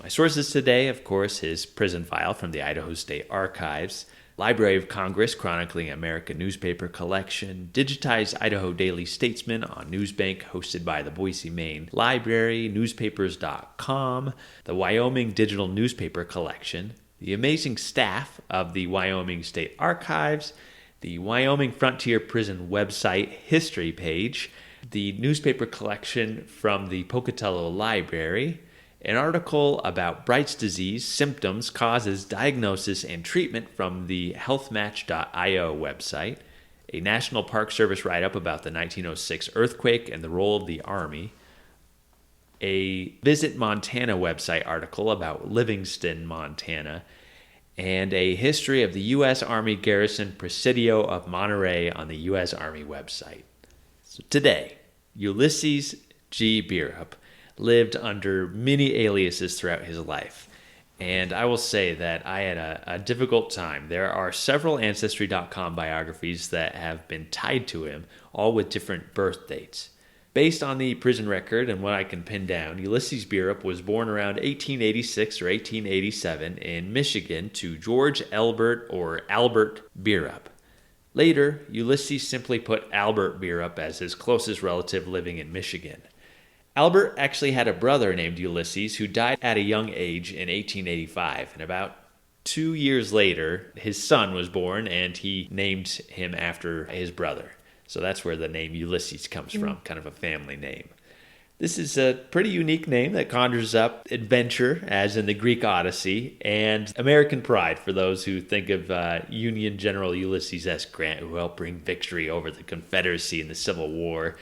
My sources today, of course, his prison file from the Idaho State Archives, Library of Congress chronicling American newspaper collection, digitized Idaho Daily Statesman on Newsbank hosted by the Boise, Maine Library, newspapers.com, the Wyoming Digital Newspaper Collection, the amazing staff of the Wyoming State Archives, the Wyoming Frontier Prison website history page, the newspaper collection from the Pocatello Library, an article about Bright's disease, symptoms, causes, diagnosis, and treatment from the healthmatch.io website, a National Park Service write-up about the 1906 earthquake and the role of the Army, a Visit Montana website article about Livingston, Montana, and a history of the U.S. Army Garrison Presidio of Monterey on the U.S. Army website. So today, Ulysses G. Bearup lived under many aliases throughout his life. And I will say that I had a difficult time. There are several Ancestry.com biographies that have been tied to him, all with different birth dates. Based on the prison record and what I can pin down, Ulysses Bearup was born around 1886 or 1887 in Michigan to George Albert Bearup. Later, Ulysses simply put Albert Bearup as his closest relative living in Michigan. Albert actually had a brother named Ulysses who died at a young age in 1885, and about 2 years later, his son was born, and he named him after his brother. So that's where the name Ulysses comes from, kind of a family name. This is a pretty unique name that conjures up adventure, as in the Greek Odyssey, and American pride for those who think of Union General Ulysses S. Grant, who helped bring victory over the Confederacy in the Civil War,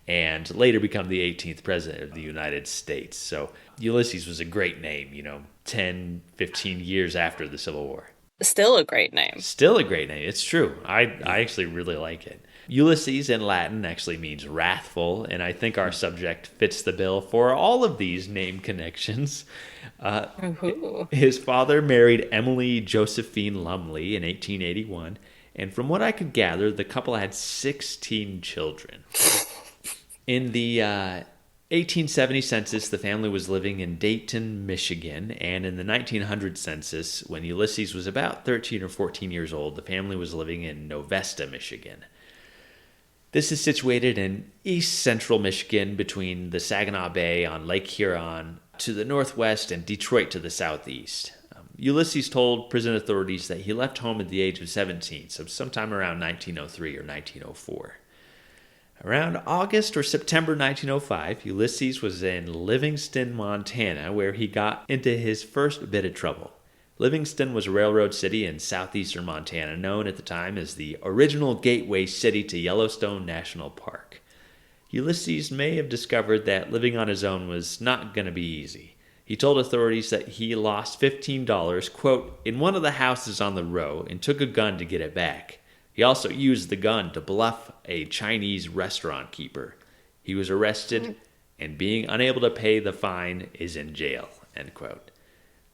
and later become the 18th president of the United States. So Ulysses was a great name, 10, 15 years after the Civil War. Still a great name. Still a great name. It's true. I actually really like it. Ulysses in Latin actually means wrathful, and I think our subject fits the bill for all of these name connections. His father married Emile Josephine Lumley in 1881, and from what I could gather, the couple had 16 children. In the 1870 census, the family was living in Dayton, Michigan, and in the 1900 census, when Ulysses was about 13 or 14 years old, the family was living in Novesta, Michigan. This is situated in east central Michigan between the Saginaw Bay on Lake Huron to the northwest and Detroit to the southeast. Ulysses told prison authorities that he left home at the age of 17, so sometime around 1903 or 1904. Around August or September 1905, Ulysses was in Livingston, Montana, where he got into his first bit of trouble. Livingston was a railroad city in southeastern Montana, known at the time as the original gateway city to Yellowstone National Park. Ulysses may have discovered that living on his own was not going to be easy. He told authorities that he lost $15, quote, in one of the houses on the row and took a gun to get it back. He also used the gun to bluff a Chinese restaurant keeper. He was arrested and being unable to pay the fine is in jail, end quote.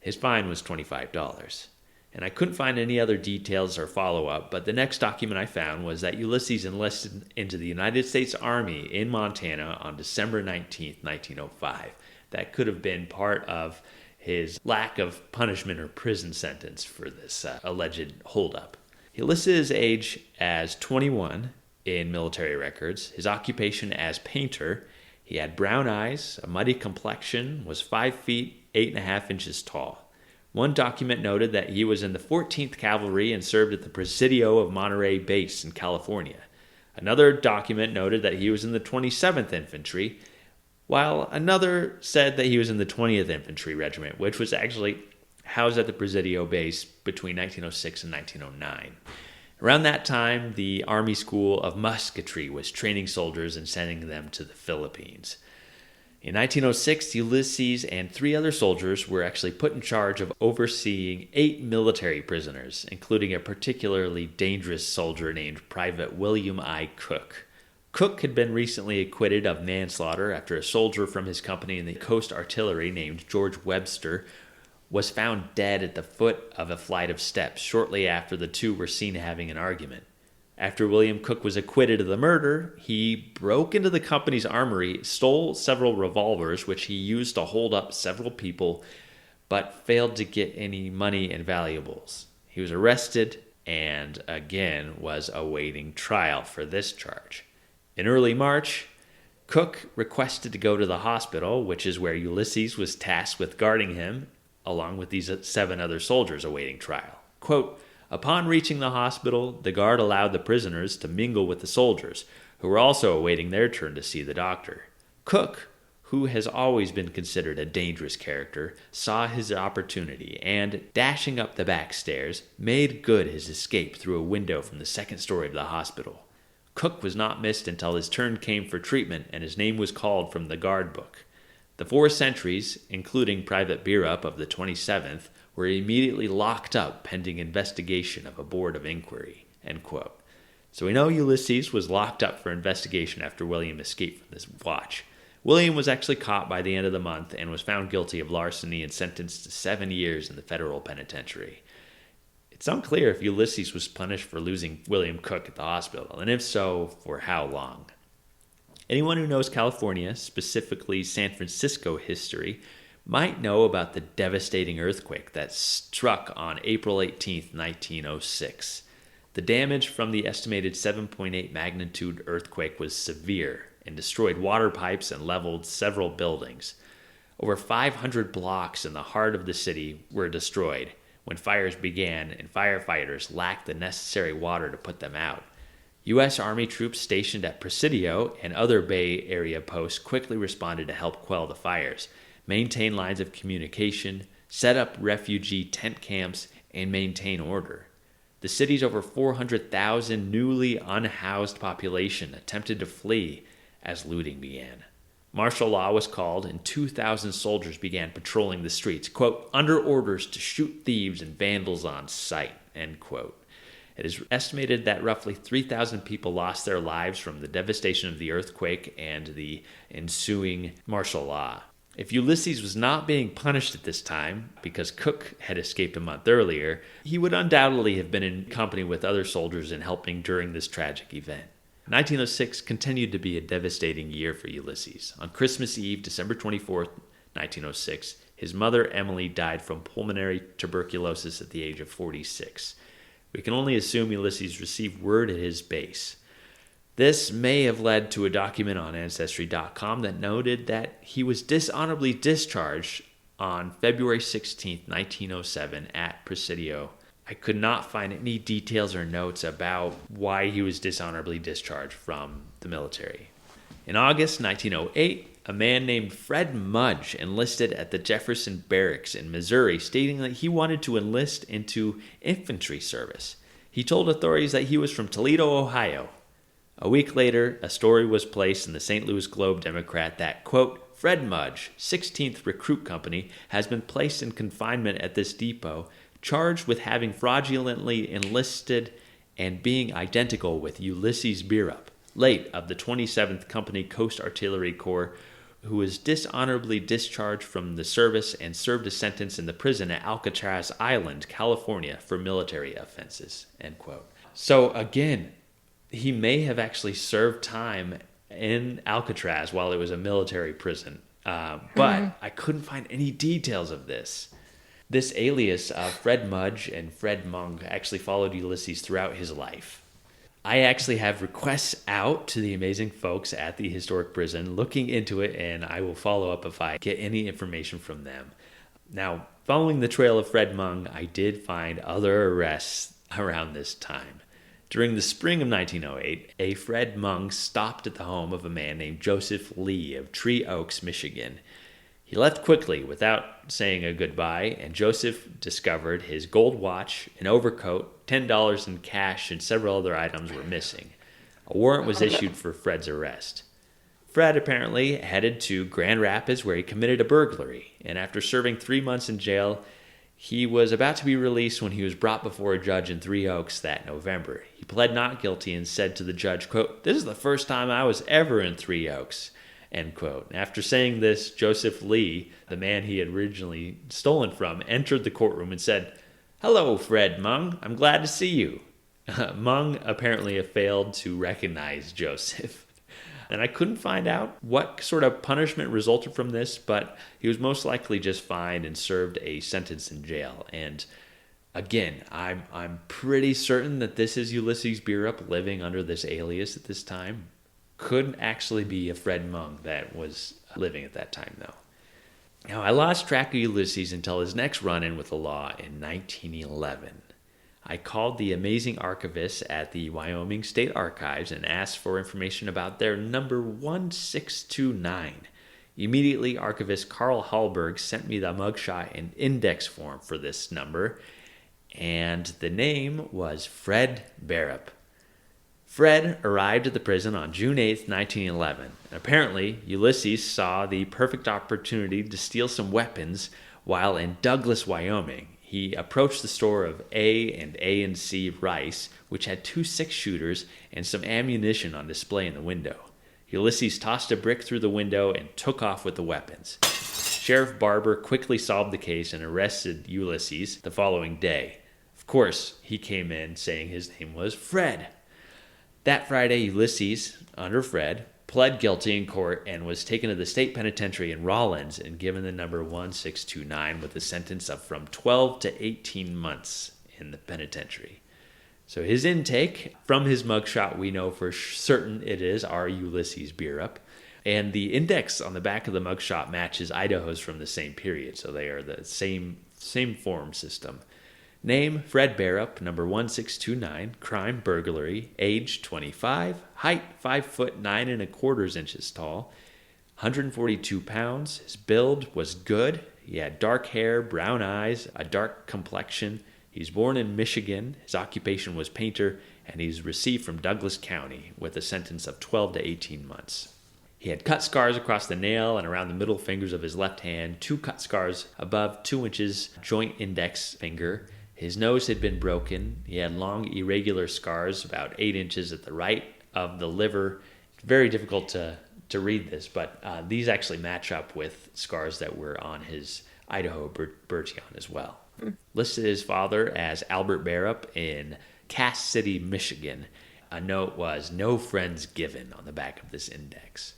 His fine was $25. And I couldn't find any other details or follow-up, but the next document I found was that Ulysses enlisted into the United States Army in Montana on December 19th, 1905. That could have been part of his lack of punishment or prison sentence for this alleged holdup. He listed his age as 21 in military records, his occupation as painter. He had brown eyes, a muddy complexion, was 5 feet, 8.5 inches tall. One document noted that he was in the 14th Cavalry and served at the Presidio of Monterey Base in California. Another document noted that he was in the 27th Infantry, while another said that he was in the 20th Infantry Regiment, which was actually housed at the Presidio Base between 1906 and 1909. Around that time, the Army School of Musketry was training soldiers and sending them to the Philippines. In 1906, Ulysses and 3 other soldiers were actually put in charge of overseeing 8 military prisoners, including a particularly dangerous soldier named Private William I. Cook. Cook had been recently acquitted of manslaughter after a soldier from his company in the Coast Artillery named George Webster was found dead at the foot of a flight of steps shortly after the two were seen having an argument. After William Cook was acquitted of the murder, he broke into the company's armory, stole several revolvers, which he used to hold up several people, but failed to get any money and valuables. He was arrested and, again, was awaiting trial for this charge. In early March, Cook requested to go to the hospital, which is where Ulysses was tasked with guarding him, along with these 7 other soldiers awaiting trial. Quote, upon reaching the hospital, the guard allowed the prisoners to mingle with the soldiers, who were also awaiting their turn to see the doctor. Cook, who has always been considered a dangerous character, saw his opportunity and, dashing up the back stairs, made good his escape through a window from the 2nd story of the hospital. Cook was not missed until his turn came for treatment and his name was called from the guard book. The 4 sentries, including Private Bearup of the 27th, were immediately locked up pending investigation of a board of inquiry, end quote. So we know Ulysses was locked up for investigation after William escaped from this watch. William was actually caught by the end of the month and was found guilty of larceny and sentenced to 7 years in the federal penitentiary. It's unclear if Ulysses was punished for losing William Cook at the hospital, and if so, for how long. Anyone who knows California, specifically San Francisco history, might know about the devastating earthquake that struck on April 18, 1906. The damage from the estimated 7.8 magnitude earthquake was severe and destroyed water pipes and leveled several buildings. Over 500 blocks in the heart of the city were destroyed when fires began and firefighters lacked the necessary water to put them out. U.S. Army troops stationed at Presidio and other Bay Area posts quickly responded to help quell the fires, maintain lines of communication, set up refugee tent camps, and maintain order. The city's over 400,000 newly unhoused population attempted to flee as looting began. Martial law was called and 2,000 soldiers began patrolling the streets, quote, under orders to shoot thieves and vandals on sight, end quote. It is estimated that roughly 3,000 people lost their lives from the devastation of the earthquake and the ensuing martial law. If Ulysses was not being punished at this time, because Cook had escaped a month earlier, he would undoubtedly have been in company with other soldiers in helping during this tragic event. 1906 continued to be a devastating year for Ulysses. On Christmas Eve, December 24th, 1906, his mother, Emile, died from pulmonary tuberculosis at the age of 46. We can only assume Ulysses received word at his base. This may have led to a document on Ancestry.com that noted that he was dishonorably discharged on February 16, 1907 at Presidio. I could not find any details or notes about why he was dishonorably discharged from the military. In August 1908, a man named Fred Mudge enlisted at the Jefferson Barracks in Missouri, stating that he wanted to enlist into infantry service. He told authorities that he was from Toledo, Ohio. A week later, a story was placed in the St. Louis Globe-Democrat that, quote, Fred Mudge, 16th Recruit Company, has been placed in confinement at this depot, charged with having fraudulently enlisted and being identical with Ulysses Bearup, late of the 27th Company Coast Artillery Corps, who was dishonorably discharged from the service and served a sentence in the prison at Alcatraz Island, California, for military offenses, end quote. So again, he may have actually served time in Alcatraz while it was a military prison, but I couldn't find any details of this. This alias of Fred Mudge and Fred Mung actually followed Ulysses throughout his life. I actually have requests out to the amazing folks at the historic prison looking into it, and I will follow up if I get any information from them. Now, following the trail of Fred Mung, I did find other arrests around this time. During the spring of 1908, a Fred Mung stopped at the home of a man named Joseph Lee of Tree Oaks, Michigan. He left quickly without saying a goodbye, and Joseph discovered his gold watch, an overcoat, $10 in cash, and several other items were missing. A warrant was issued for Fred's arrest. Fred apparently headed to Grand Rapids where he committed a burglary, and after serving 3 months in jail, he was about to be released when he was brought before a judge in Three Oaks that November. He pled not guilty and said to the judge, quote, "This is the first time I was ever in Three Oaks," end quote. After saying this, Joseph Lee, the man he had originally stolen from, entered the courtroom and said, "Hello, Fred Mung. I'm glad to see you." Mung apparently failed to recognize Joseph. And I couldn't find out what sort of punishment resulted from this, but he was most likely just fined and served a sentence in jail. And again, I'm pretty certain that this is Ulysses Bearup living under this alias at this time. Couldn't actually be a Fred Mung that was living at that time, though. Now, I lost track of Ulysses until his next run-in with the law in 1911. I called the amazing archivist at the Wyoming State Archives and asked for information about their number 1629. Immediately, archivist Carl Hallberg sent me the mugshot and index form for this number, and the name was Fred Bearup. Fred arrived at the prison on June 8, 1911. And apparently, Ulysses saw the perfect opportunity to steal some weapons while in Douglas, Wyoming. He approached the store of A&C Rice, which had 2 6-shooters and some ammunition on display in the window. Ulysses tossed a brick through the window and took off with the weapons. Sheriff Barber quickly solved the case and arrested Ulysses the following day. Of course, he came in saying his name was Fred. That Friday, Ulysses, under Fred, pled guilty in court and was taken to the state penitentiary in Rawlins and given the number 1629 with a sentence of from 12 to 18 months in the penitentiary. So his intake, from his mugshot, we know for certain it is our Ulysses Bearup. And the index on the back of the mugshot matches Idaho's from the same period, so they are the same form system. Name, Fred Bearup, number 1629, crime, burglary, age 25, height 5 foot 9 1/4 inches tall, 142 pounds. His build was good. He had dark hair, brown eyes, a dark complexion. He's born in Michigan. His occupation was painter, and he's received from Douglas County with a sentence of 12 to 18 months. He had cut scars across the nail and around the middle fingers of his left hand, 2 cut scars above 2 inches joint index finger. His nose had been broken. He had long, irregular scars, about 8 inches at the right of the liver. Very difficult to read this, but these actually match up with scars that were on his Idaho Bertillon as well. Listed his father as Albert Bearup in Cass City, Michigan. A note was, "No friends given," on the back of this index.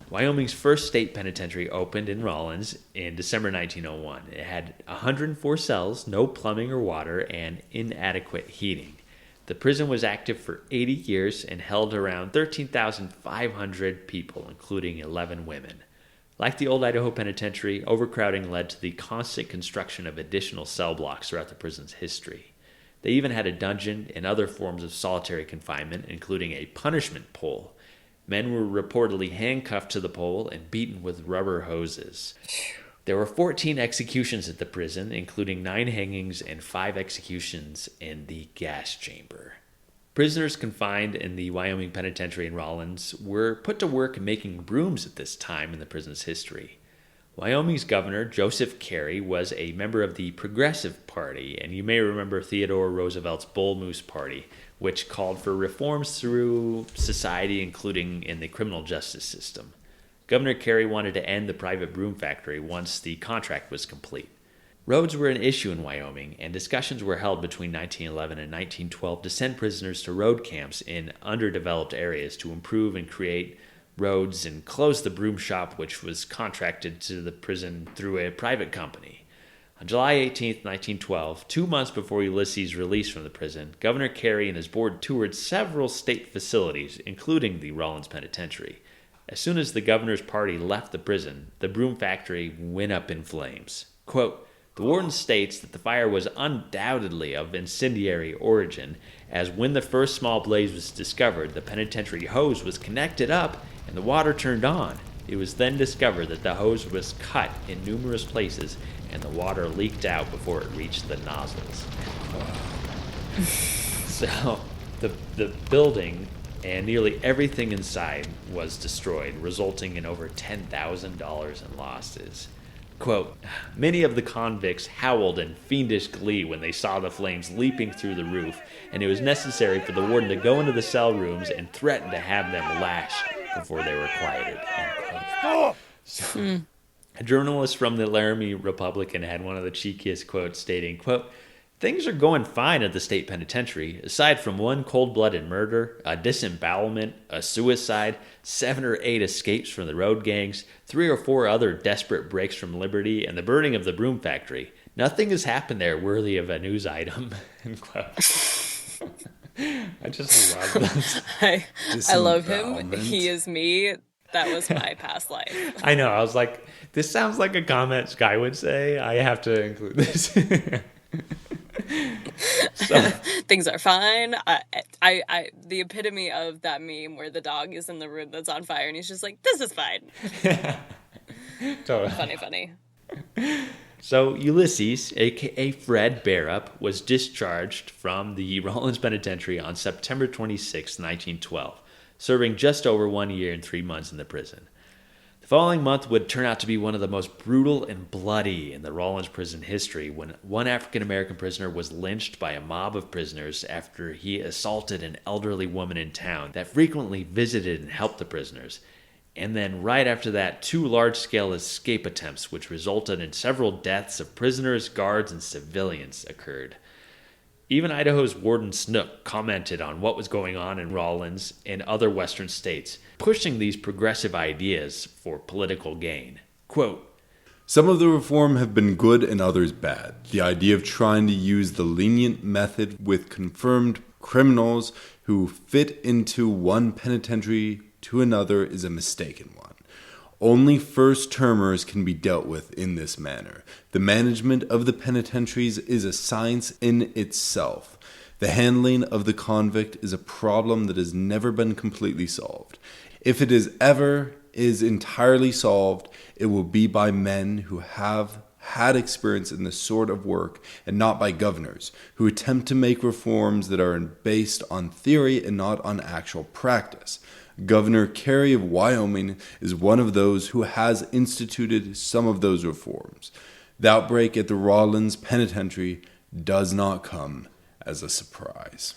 Wyoming's first state penitentiary opened in Rawlins in December 1901. It had 104 cells, no plumbing or water, and inadequate heating. The prison was active for 80 years and held around 13,500 people, including 11 women. Like the old Idaho Penitentiary, overcrowding led to the constant construction of additional cell blocks throughout the prison's history. They even had a dungeon and other forms of solitary confinement, including a punishment pole. Men were reportedly handcuffed to the pole and beaten with rubber hoses. There were 14 executions at the prison, including 9 hangings and 5 executions in the gas chamber. Prisoners confined in the Wyoming Penitentiary in Rawlins were put to work making brooms at this time in the prison's history. Wyoming's governor, Joseph Carey, was a member of the Progressive Party, and you may remember Theodore Roosevelt's Bull Moose Party, which called for reforms through society, including in the criminal justice system. Governor Carey wanted to end the private broom factory once the contract was complete. Roads were an issue in Wyoming, and discussions were held between 1911 and 1912 to send prisoners to road camps in underdeveloped areas to improve and create roads and close the broom shop, which was contracted to the prison through a private company. On July 18, 1912, 2 months before Ulysses' release from the prison, Governor Carey and his board toured several state facilities, including the Rawlins Penitentiary. As soon as the governor's party left the prison, the broom factory went up in flames. Quote, "The warden states that the fire was undoubtedly of incendiary origin, as when the first small blaze was discovered, the penitentiary hose was connected up and the water turned on. It was then discovered that the hose was cut in numerous places and the water leaked out before it reached the nozzles." So the building and nearly everything inside was destroyed, resulting in over $10,000 in losses. Quote, "Many of the convicts howled in fiendish glee when they saw the flames leaping through the roof, and it was necessary for the warden to go into the cell rooms and threaten to have them lashed before they were quieted." End quote. So, a journalist from the Laramie Republican had one of the cheekiest quotes stating, quote, "Things are going fine at the state penitentiary, aside from one cold-blooded murder, a disembowelment, a suicide, 7 or 8 escapes from the road gangs, 3 or 4 other desperate breaks from liberty, and the burning of the broom factory. Nothing has happened there worthy of a news item." End quote. I just love this. I love him. He is me. That was my past life. I know. I was like, this sounds like a comment Skye would say. I have to include this. So, things are fine. I the epitome of that meme where the dog is in the room that's on fire and he's just like, "This is fine." Totally. Funny. So Ulysses, aka Fred Bearup, was discharged from the Rawlins Penitentiary on September 26, 1912, serving just over 1 year and 3 months in the prison. The following month would turn out to be one of the most brutal and bloody in the Rawlins prison history, when one African-American prisoner was lynched by a mob of prisoners after he assaulted an elderly woman in town that frequently visited and helped the prisoners. And then right after that, 2 large-scale escape attempts, which resulted in several deaths of prisoners, guards, and civilians occurred. Even Idaho's Warden Snook commented on what was going on in Rawlins and other western states, pushing these progressive ideas for political gain. Quote, "Some of the reform have been good and others bad. The idea of trying to use the lenient method with confirmed criminals who fit into one penitentiary to another is a mistaken one. Only first-termers can be dealt with in this manner. The management of the penitentiaries is a science in itself. The handling of the convict is a problem that has never been completely solved. If it is entirely solved, it will be by men who have had experience in this sort of work, and not by governors, who attempt to make reforms that are based on theory and not on actual practice. Governor Carey of Wyoming is one of those who has instituted some of those reforms. The outbreak at the Rawlins Penitentiary does not come as a surprise."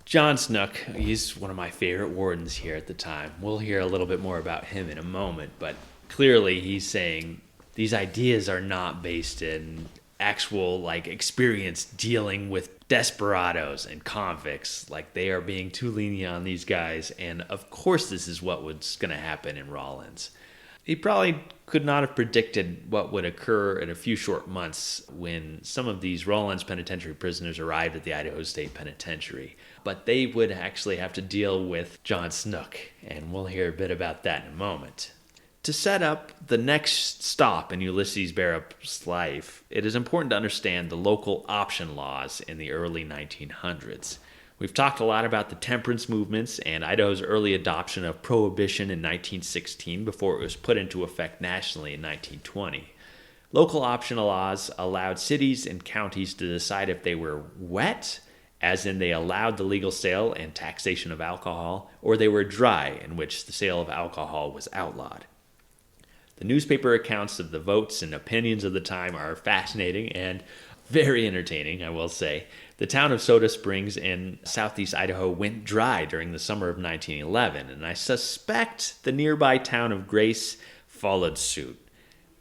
John Snook, he's one of my favorite wardens here at the time. We'll hear a little bit more about him in a moment, but clearly he's saying these ideas are not based in actual experience dealing with desperados and convicts. They are being too lenient on these guys, and of course this is what was going to happen in Rawlins. He probably could not have predicted what would occur in a few short months when some of these Rawlins Penitentiary prisoners arrived at the Idaho State Penitentiary. But they would actually have to deal with John Snook, and we'll hear a bit about that in a moment. To set up the next stop in Ulysses Bearup's life, it is important to understand the local option laws in the early 1900s. We've talked a lot about the temperance movements and Idaho's early adoption of prohibition in 1916 before it was put into effect nationally in 1920. Local option laws allowed cities and counties to decide if they were wet as in they allowed the legal sale and taxation of alcohol, or they were dry, in which the sale of alcohol was outlawed. The newspaper accounts of the votes and opinions of the time are fascinating and very entertaining, I will say. The town of Soda Springs in southeast Idaho went dry during the summer of 1911, and I suspect the nearby town of Grace followed suit.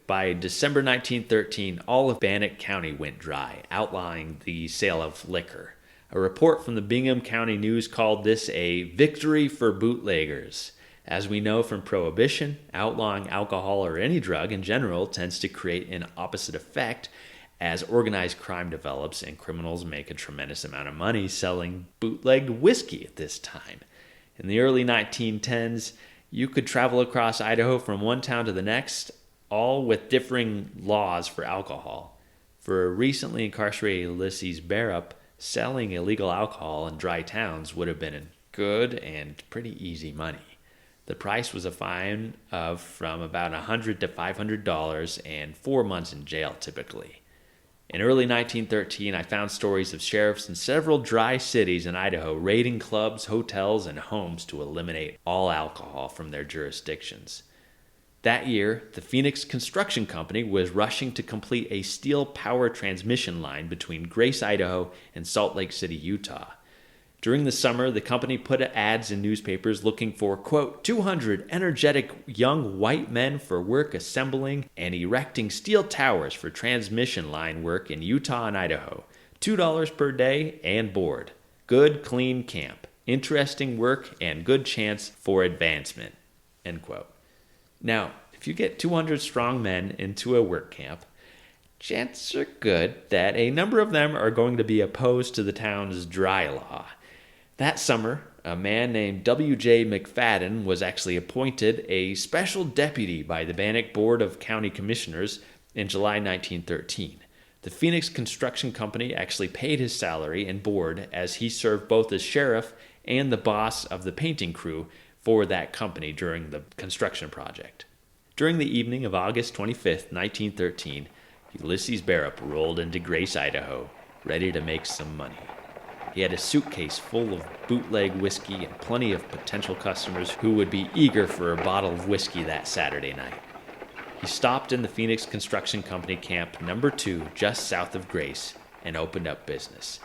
By December 1913, all of Bannock County went dry, outlawing the sale of liquor. A report from the Bingham County News called this a victory for bootleggers. As we know from Prohibition, outlawing alcohol or any drug in general tends to create an opposite effect as organized crime develops and criminals make a tremendous amount of money selling bootlegged whiskey at this time. In the early 1910s, you could travel across Idaho from one town to the next, all with differing laws for alcohol. For recently incarcerated Ulysses Bearup, selling illegal alcohol in dry towns would have been good and pretty easy money. The price was a fine of from about $100 to $500 and 4 months in jail typically. In early 1913, I found stories of sheriffs in several dry cities in Idaho raiding clubs, hotels, and homes to eliminate all alcohol from their jurisdictions. That year, the Phoenix Construction Company was rushing to complete a steel power transmission line between Grace, Idaho, and Salt Lake City, Utah. During the summer, the company put ads in newspapers looking for, quote, 200 energetic young white men for work assembling and erecting steel towers for transmission line work in Utah and Idaho. $2 per day and board. Good, clean camp. Interesting work and good chance for advancement, end quote. Now, if you get 200 strong men into a work camp, chances are good that a number of them are going to be opposed to the town's dry law. That summer, a man named W.J. McFadden was actually appointed a special deputy by the Bannock Board of County Commissioners in July 1913. The Phoenix Construction Company actually paid his salary and board as he served both as sheriff and the boss of the painting crew for that company during the construction project. During the evening of August 25th, 1913, Ulysses Bearup rolled into Grace, Idaho, ready to make some money. He had a suitcase full of bootleg whiskey and plenty of potential customers who would be eager for a bottle of whiskey that Saturday night. He stopped in the Phoenix Construction Company Camp No. 2 just south of Grace and opened up business.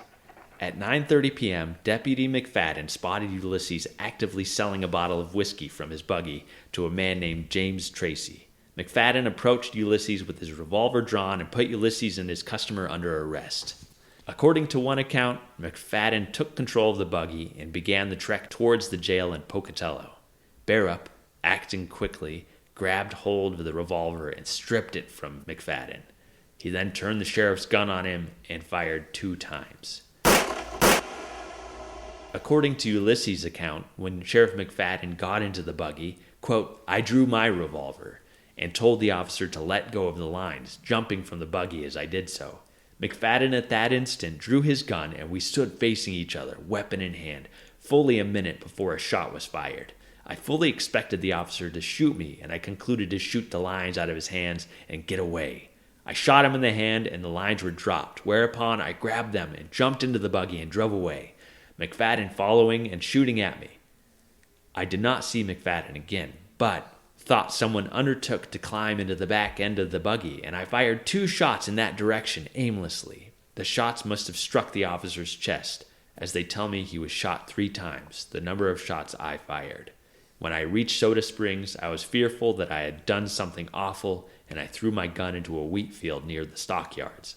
At 9:30 p.m., Deputy McFadden spotted Ulysses actively selling a bottle of whiskey from his buggy to a man named James Tracy. McFadden approached Ulysses with his revolver drawn and put Ulysses and his customer under arrest. According to one account, McFadden took control of the buggy and began the trek towards the jail in Pocatello. Bearup, acting quickly, grabbed hold of the revolver and stripped it from McFadden. He then turned the sheriff's gun on him and fired 2 times. According to Ulysses' account, when Sheriff McFadden got into the buggy, quote, I drew my revolver and told the officer to let go of the lines, jumping from the buggy as I did so. McFadden at that instant drew his gun and we stood facing each other, weapon in hand, fully a minute before a shot was fired. I fully expected the officer to shoot me, and I concluded to shoot the lines out of his hands and get away. I shot him in the hand and the lines were dropped, whereupon I grabbed them and jumped into the buggy and drove away, McFadden following and shooting at me. I did not see McFadden again, but thought someone undertook to climb into the back end of the buggy, and I fired 2 shots in that direction aimlessly. The shots must have struck the officer's chest, as they tell me he was shot 3 times, the number of shots I fired. When I reached Soda Springs, I was fearful that I had done something awful, and I threw my gun into a wheat field near the stockyards.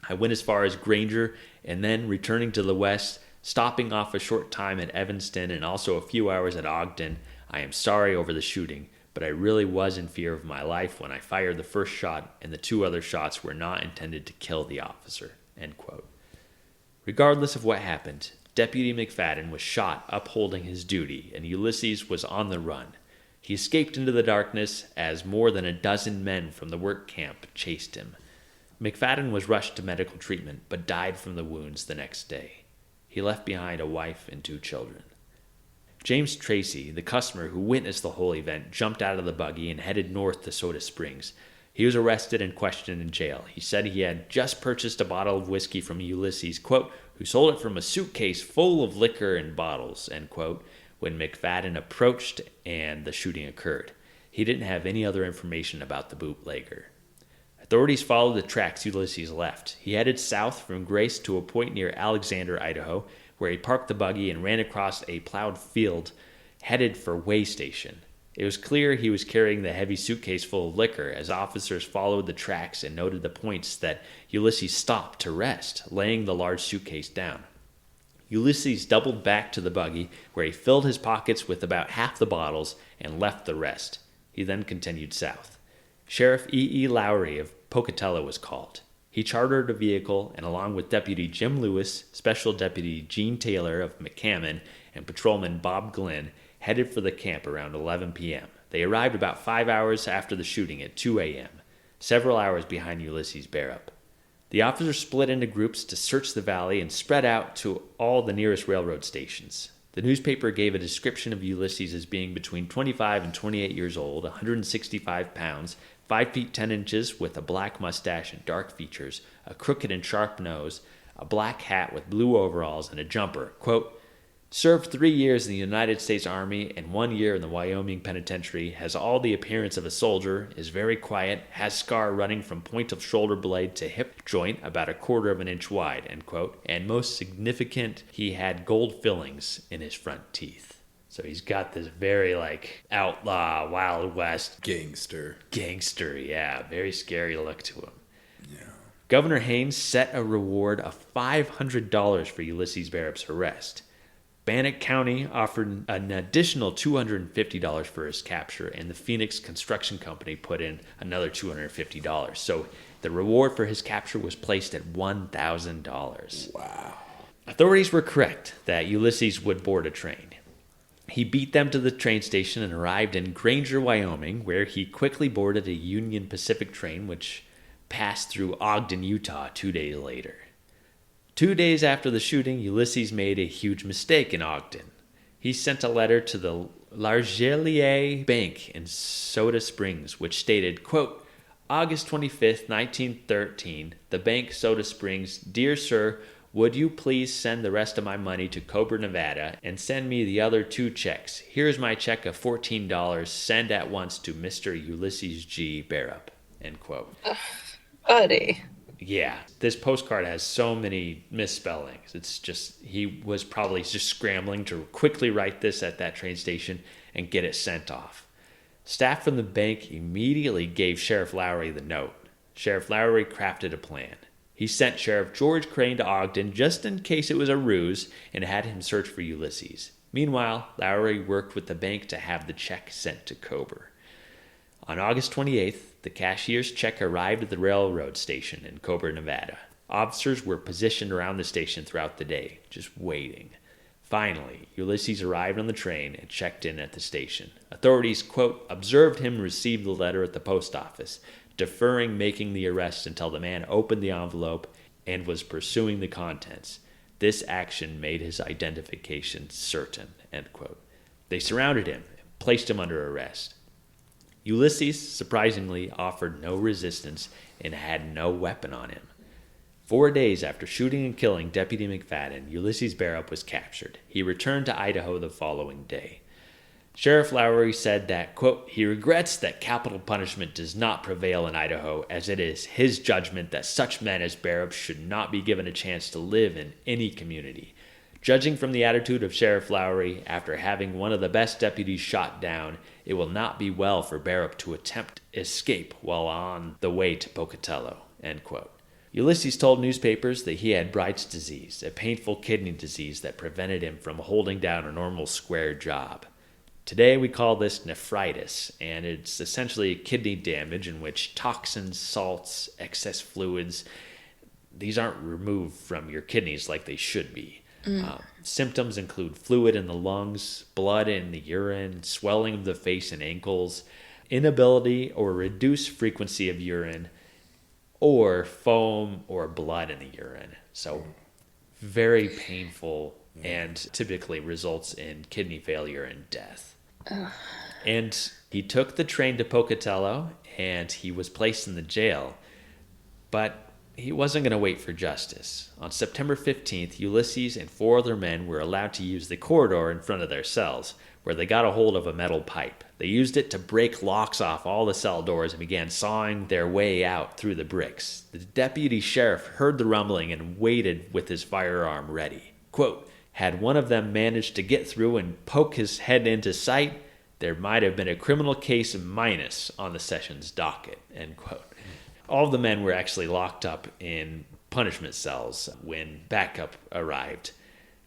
I went as far as Granger, and then, returning to the west, stopping off a short time at Evanston and also a few hours at Ogden. I am sorry over the shooting, but I really was in fear of my life when I fired the first shot, and the 2 other shots were not intended to kill the officer, end quote. Regardless of what happened, Deputy McFadden was shot upholding his duty, and Ulysses was on the run. He escaped into the darkness as more than a dozen men from the work camp chased him. McFadden was rushed to medical treatment, but died from the wounds the next day. He left behind a wife and 2 children. James Tracy, the customer who witnessed the whole event, jumped out of the buggy and headed north to Soda Springs. He was arrested and questioned in jail. He said he had just purchased a bottle of whiskey from Ulysses, quote, who sold it from a suitcase full of liquor and bottles, end quote, when McFadden approached and the shooting occurred. He didn't have any other information about the bootlegger. Authorities followed the tracks Ulysses left. He headed south from Grace to a point near Alexander, Idaho, where he parked the buggy and ran across a plowed field headed for Way Station. It was clear he was carrying the heavy suitcase full of liquor as officers followed the tracks and noted the points that Ulysses stopped to rest, laying the large suitcase down. Ulysses doubled back to the buggy, where he filled his pockets with about half the bottles and left the rest. He then continued south. Sheriff E. Lowry of Pocatello was called. He chartered a vehicle and, along with Deputy Jim Lewis, Special Deputy Gene Taylor of McCammon, and Patrolman Bob Glenn, headed for the camp around 11 p.m. They arrived about 5 hours after the shooting at 2 a.m., several hours behind Ulysses Bearup. The officers split into groups to search the valley and spread out to all the nearest railroad stations. The newspaper gave a description of Ulysses as being between 25 and 28 years old, 165 pounds, 5 feet 10 inches, with a black mustache and dark features, a crooked and sharp nose, a black hat with blue overalls, and a jumper. Quote, served 3 years in the United States Army and 1 year in the Wyoming Penitentiary, has all the appearance of a soldier, is very quiet, has scar running from point of shoulder blade to hip joint about 1/4 of an inch wide, end quote, and most significant, he had gold fillings in his front teeth. So he's got this very, outlaw, Wild West Gangster, yeah, very scary look to him. Yeah. Governor Haynes set a reward of $500 for Ulysses Bearup's arrest. Bannock County offered an additional $250 for his capture, and the Phoenix Construction Company put in another $250. So the reward for his capture was placed at $1,000. Wow. Authorities were correct that Ulysses would board a train. He beat them to the train station and arrived in Granger, Wyoming, where he quickly boarded a Union Pacific train, which passed through Ogden, Utah 2 days later. 2 days after the shooting, Ulysses made a huge mistake in Ogden. He sent a letter to the L'Argelier Bank in Soda Springs, which stated, quote, August 25th, 1913, the bank, Soda Springs, Dear Sir, would you please send the rest of my money to Coburg, Nevada, and send me the other 2 checks. Here's my check of $14. Send at once to Mr. Ulysses G. Bearup, end quote. Buddy. Yeah, this postcard has so many misspellings. It's just, he was probably just scrambling to quickly write this at that train station and get it sent off. Staff from the bank immediately gave Sheriff Lowry the note. Sheriff Lowry crafted a plan. He sent Sheriff George Crane to Ogden just in case it was a ruse and had him search for Ulysses. Meanwhile, Lowry worked with the bank to have the check sent to Coburg. On August 28th, the cashier's check arrived at the railroad station in Coburg, Nevada. Officers were positioned around the station throughout the day, just waiting. Finally, Ulysses arrived on the train and checked in at the station. Authorities, quote, observed him receive the letter at the post office, deferring making the arrest until the man opened the envelope and was pursuing the contents. This action made his identification certain, end quote. They surrounded him and placed him under arrest. Ulysses, surprisingly, offered no resistance and had no weapon on him. 4 days after shooting and killing Deputy McFadden, Ulysses Bearup was captured. He returned to Idaho the following day. Sheriff Lowry said that, quote, he regrets that capital punishment does not prevail in Idaho, as it is his judgment that such men as Bearup should not be given a chance to live in any community. Judging from the attitude of Sheriff Lowry, after having one of the best deputies shot down, it will not be well for Bearup to attempt escape while on the way to Pocatello, end quote. Ulysses told newspapers that he had Bright's disease, a painful kidney disease that prevented him from holding down a normal square job. Today we call this nephritis, and it's essentially kidney damage in which toxins, salts, excess fluids, these aren't removed from your kidneys like they should be. Symptoms include fluid in the lungs, blood in the urine, swelling of the face and ankles, inability or reduced frequency of urine, or foam or blood in the urine. So very painful and typically results in kidney failure and death. And he took the train to Pocatello and he was placed in the jail. But he wasn't going to wait for justice. On September 15th, Ulysses and 4 other men were allowed to use the corridor in front of their cells, where they got a hold of a metal pipe. They used it to break locks off all the cell doors and began sawing their way out through the bricks. The deputy sheriff heard the rumbling and waited with his firearm ready. Quote, had one of them managed to get through and poke his head into sight, there might have been a criminal case minus on the session's docket, end quote. All of the men were actually locked up in punishment cells when backup arrived.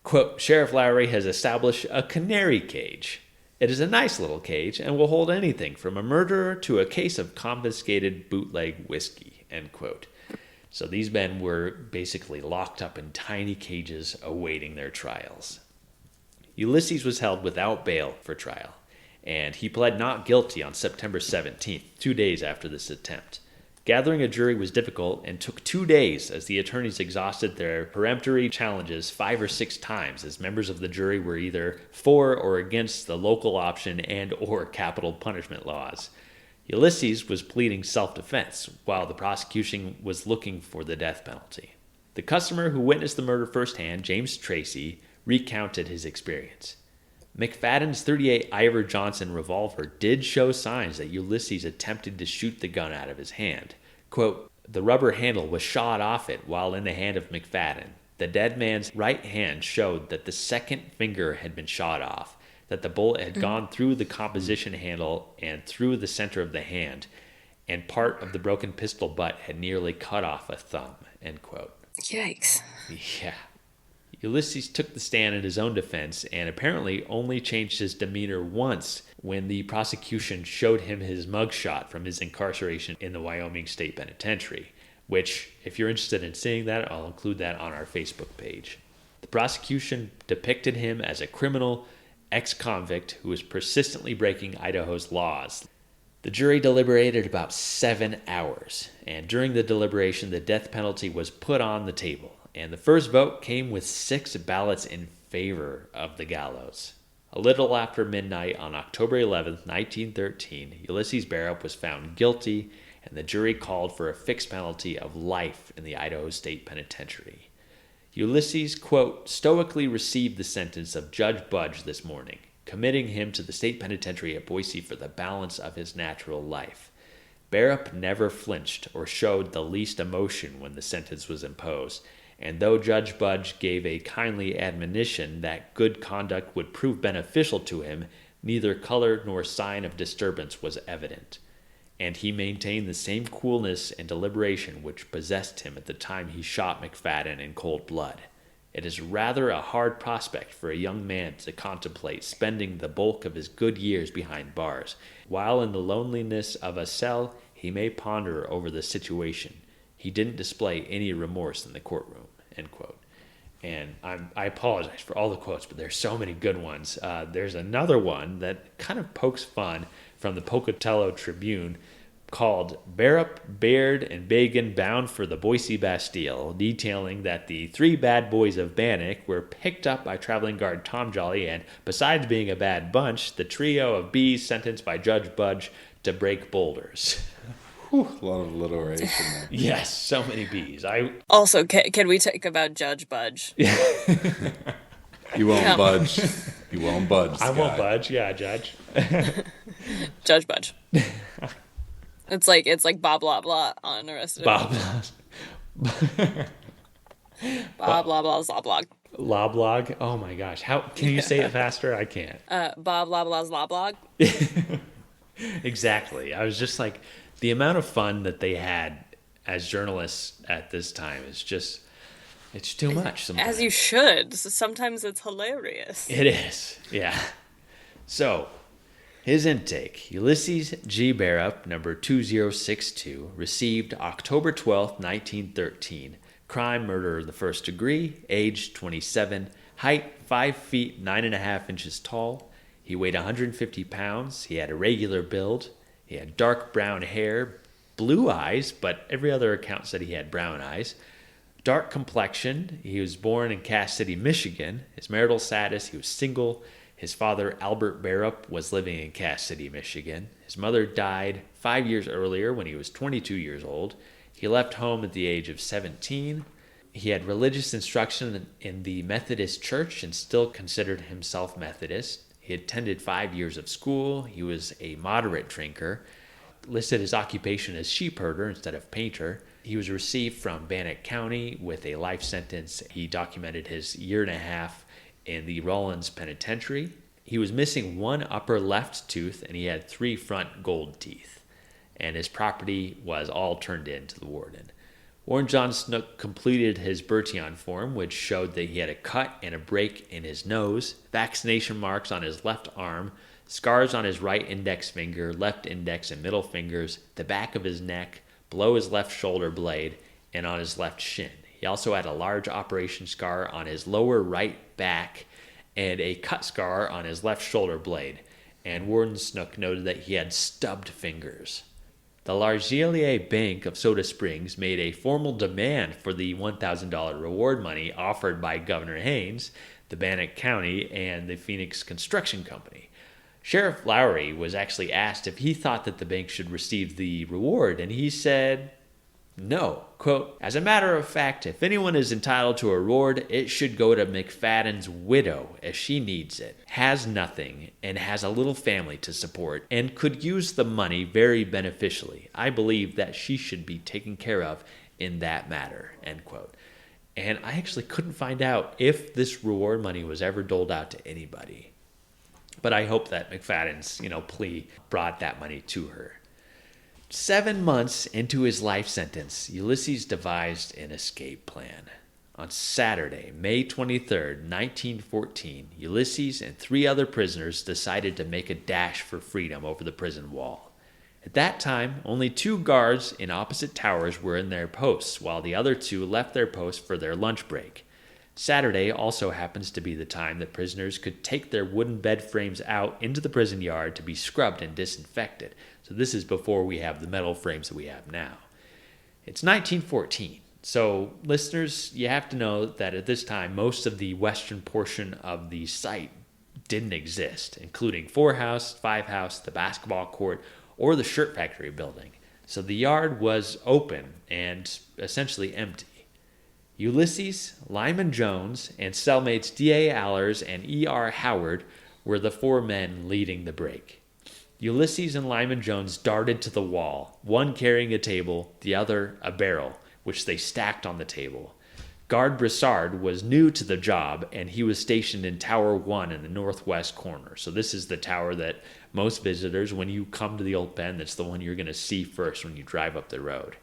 Quote, Sheriff Lowry has established a canary cage. It is a nice little cage and will hold anything from a murderer to a case of confiscated bootleg whiskey, end quote. So these men were basically locked up in tiny cages awaiting their trials. Ulysses was held without bail for trial, and he pled not guilty on September 17th, 2 days after this attempt. Gathering a jury was difficult and took 2 days as the attorneys exhausted their peremptory challenges 5 or 6 times, as members of the jury were either for or against the local option and or capital punishment laws. Ulysses was pleading self-defense, while the prosecution was looking for the death penalty. The customer who witnessed the murder firsthand, James Tracy, recounted his experience. McFadden's .38 Ivor Johnson revolver did show signs that Ulysses attempted to shoot the gun out of his hand. Quote, the rubber handle was shot off it while in the hand of McFadden. The dead man's right hand showed that the second finger had been shot off, that the bullet had gone through the composition handle and through the center of the hand, and part of the broken pistol butt had nearly cut off a thumb, end quote. Yikes. Yeah. Ulysses took the stand in his own defense and apparently only changed his demeanor once when the prosecution showed him his mugshot from his incarceration in the Wyoming State Penitentiary, which, if you're interested in seeing that, I'll include that on our Facebook page. The prosecution depicted him as a criminal ex-convict who was persistently breaking Idaho's laws. The jury deliberated about 7 hours, and during the deliberation, the death penalty was put on the table. And the first vote came with 6 ballots in favor of the gallows. A little after midnight on October 11th, 1913, Ulysses Bearup was found guilty, and the jury called for a fixed penalty of life in the Idaho State Penitentiary. Ulysses, quote, stoically received the sentence of Judge Budge this morning, committing him to the state penitentiary at Boise for the balance of his natural life. Bearup never flinched or showed the least emotion when the sentence was imposed, and though Judge Budge gave a kindly admonition that good conduct would prove beneficial to him, neither color nor sign of disturbance was evident, and he maintained the same coolness and deliberation which possessed him at the time he shot McFadden in cold blood. It is rather a hard prospect for a young man to contemplate spending the bulk of his good years behind bars, while in the loneliness of a cell he may ponder over the situation. He didn't display any remorse in the courtroom, end quote. And I apologize for all the quotes, but there's so many good ones. There's another one that kind of pokes fun from the Pocatello Tribune called Bearup, Baird, and Bagan Bound for the Boise Bastille, detailing that the 3 bad boys of Bannock were picked up by traveling guard Tom Jolly, and besides being a bad bunch, the trio of B's sentenced by Judge Budge to break boulders. Whew, a lot of alliteration there. Yes, so many B's. Also, can we talk about Judge Budge? You won't budge. You won't budge, Skye. I won't budge, yeah, Judge. Judge Budge. It's like blah blah blah on Arrested. Bob. Blah blah blah Zloblog. Loblog? Oh my gosh. How can you say it faster? I can't. Blah blah blah Zloblog. Exactly. I was just like, the amount of fun that they had as journalists at this time is just, it's too much sometimes. As you should. Sometimes it's hilarious. It is, yeah. So, his intake. Ulysses G. Bearup, number 2062, received October 12th, 1913. Crime, murder of the first degree, age 27, height 5 feet 9.5 inches tall. He weighed 150 pounds. He had a regular build. He had dark brown hair, blue eyes, but every other account said he had brown eyes. Dark complexion. He was born in Cass City, Michigan. His marital status, he was single. His father, Albert Bearup, was living in Cass City, Michigan. His mother died 5 years earlier when he was 22 years old, He left home at the age of 17. He had religious instruction in the Methodist Church and still considered himself Methodist. He attended 5 years of school. He was a moderate drinker. Listed his occupation as sheep herder instead of painter. He was received from Bannock County with a life sentence. He documented his 1.5 years in the Rawlins Penitentiary. He was missing one upper left tooth, and he had 3 front gold teeth. And his property was all turned in to the warden. Warden John Snook completed his Bertillon form, which showed that he had a cut and a break in his nose, vaccination marks on his left arm, scars on his right index finger, left index and middle fingers, the back of his neck, below his left shoulder blade, and on his left shin. He also had a large operation scar on his lower right back and a cut scar on his left shoulder blade. And Warden Snook noted that he had stubbed fingers. The L'Argelier Bank of Soda Springs made a formal demand for the $1,000 reward money offered by Governor Haynes, the Bannock County, and the Phoenix Construction Company. Sheriff Lowry was actually asked if he thought that the bank should receive the reward, and he said no. Quote, "As a matter of fact, if anyone is entitled to a reward, it should go to McFadden's widow, as she needs it, has nothing, and has a little family to support, and could use the money very beneficially. I believe that she should be taken care of in that matter," end quote. And I actually couldn't find out if this reward money was ever doled out to anybody. But I hope that McFadden's, plea brought that money to her. 7 months into his life sentence, Ulysses devised an escape plan. On Saturday, May 23rd, 1914, Ulysses and 3 other prisoners decided to make a dash for freedom over the prison wall. At that time, only 2 guards in opposite towers were in their posts, while the other 2 left their posts for their lunch break. Saturday also happens to be the time that prisoners could take their wooden bed frames out into the prison yard to be scrubbed and disinfected. So this is before we have the metal frames that we have now. It's 1914. So listeners, you have to know that at this time, most of the western portion of the site didn't exist, including 4 House, 5 House, the basketball court, or the shirt factory building. So the yard was open and essentially empty. Ulysses, Lyman Jones, and cellmates D.A. Allers and E.R. Howard were the 4 men leading the break. Ulysses and Lyman Jones darted to the wall, one carrying a table, the other a barrel, which they stacked on the table. Guard Broussard was new to the job, and he was stationed in Tower 1 in the northwest corner. So this is the tower that most visitors, when you come to the Old Pen, that's the one you're going to see first when you drive up the road.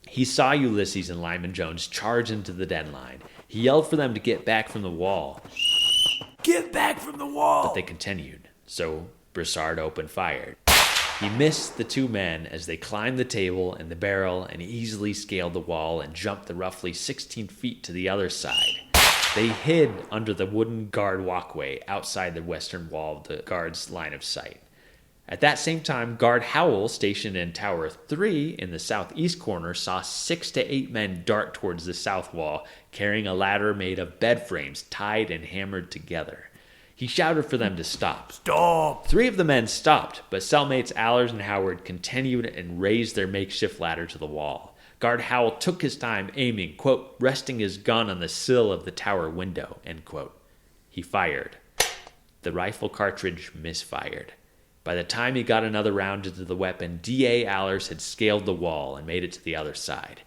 He saw Ulysses and Lyman Jones charge into the dead line. He yelled for them to get back from the wall. "Get back from the wall!" But they continued, so Broussard opened fire. He missed the 2 men as they climbed the table and the barrel and easily scaled the wall and jumped the roughly 16 feet to the other side. They hid under the wooden guard walkway outside the western wall of the guard's line of sight. At that same time, Guard Howell, stationed in Tower 3 in the southeast corner, saw 6 to 8 men dart towards the south wall, carrying a ladder made of bed frames tied and hammered together. He shouted for them to stop. "Stop!" 3 of the men stopped, but cellmates Allers and Howard continued and raised their makeshift ladder to the wall. Guard Howell took his time aiming, quote, resting his gun on the sill of the tower window, end quote. He fired. The rifle cartridge misfired. By the time he got another round into the weapon, D.A. Allers had scaled the wall and made it to the other side.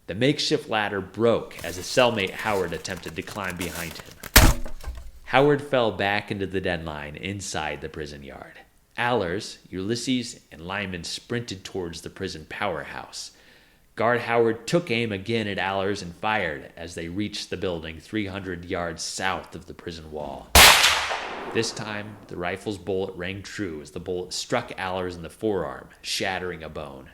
The makeshift ladder broke as a cellmate Howard attempted to climb behind him. Howard fell back into the dead line inside the prison yard. Allers, Ulysses, and Lyman sprinted towards the prison powerhouse. Guard Howard took aim again at Allers and fired as they reached the building 300 yards south of the prison wall. This time, the rifle's bullet rang true as the bullet struck Allers in the forearm, shattering a bone.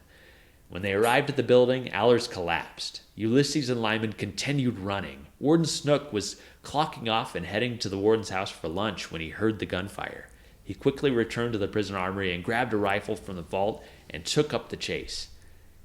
When they arrived at the building, Allers collapsed. Ulysses and Lyman continued running. Warden Snook was clocking off and heading to the warden's house for lunch when he heard the gunfire. He quickly returned to the prison armory and grabbed a rifle from the vault and took up the chase.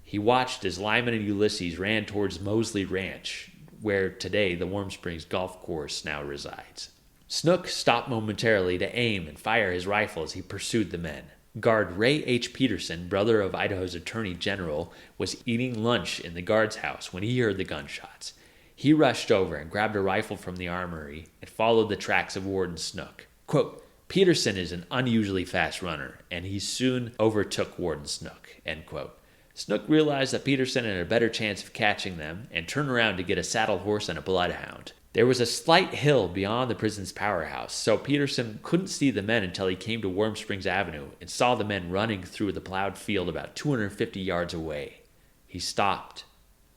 He watched as Lyman and Ulysses ran towards Mosley Ranch, where today the Warm Springs Golf Course now resides. Snook stopped momentarily to aim and fire his rifle as he pursued the men. Guard Ray H. Peterson, brother of Idaho's Attorney General, was eating lunch in the guard's house when he heard the gunshots. He rushed over and grabbed a rifle from the armory and followed the tracks of Warden Snook. Quote, Peterson is an unusually fast runner, and he soon overtook Warden Snook, end quote. Snook realized that Peterson had a better chance of catching them and turned around to get a saddle horse and a bloodhound. There was a slight hill beyond the prison's powerhouse, so Peterson couldn't see the men until he came to Warm Springs Avenue and saw the men running through the plowed field about 250 yards away. He stopped,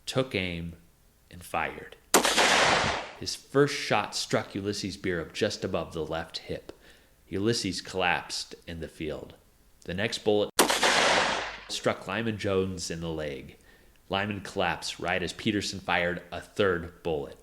took aim, and fired. His first shot struck Ulysses Bearup just above the left hip. Ulysses collapsed in the field. The next bullet struck Lyman Jones in the leg. Lyman collapsed right as Peterson fired a third bullet.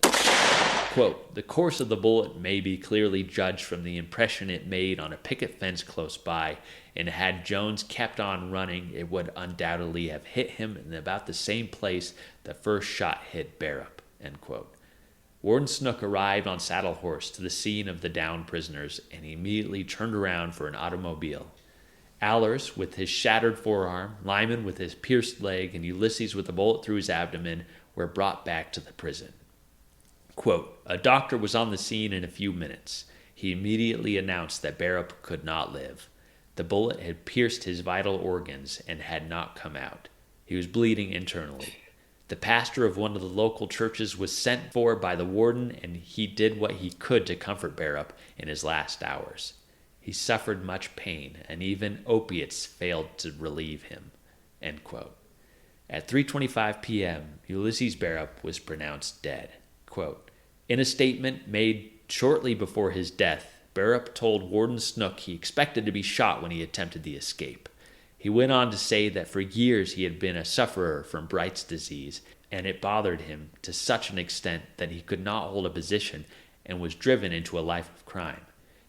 Quote, the course of the bullet may be clearly judged from the impression it made on a picket fence close by, and had Jones kept on running, it would undoubtedly have hit him in about the same place the first shot hit Bearup, end quote. Warden Snook arrived on saddle horse to the scene of the downed prisoners and immediately turned around for an automobile. Allers, with his shattered forearm, Lyman with his pierced leg, and Ulysses with a bullet through his abdomen were brought back to the prison. Quote, a doctor was on the scene in a few minutes. He immediately announced that Bearup could not live. The bullet had pierced his vital organs and had not come out. He was bleeding internally. The pastor of one of the local churches was sent for by the warden, and he did what he could to comfort Bearup in his last hours. He suffered much pain, and even opiates failed to relieve him, end quote. At 3:25 p.m., Ulysses Bearup was pronounced dead. Quote, in a statement made shortly before his death, Bearup told Warden Snook he expected to be shot when he attempted the escape. He went on to say that for years he had been a sufferer from Bright's disease, and it bothered him to such an extent that he could not hold a position and was driven into a life of crime.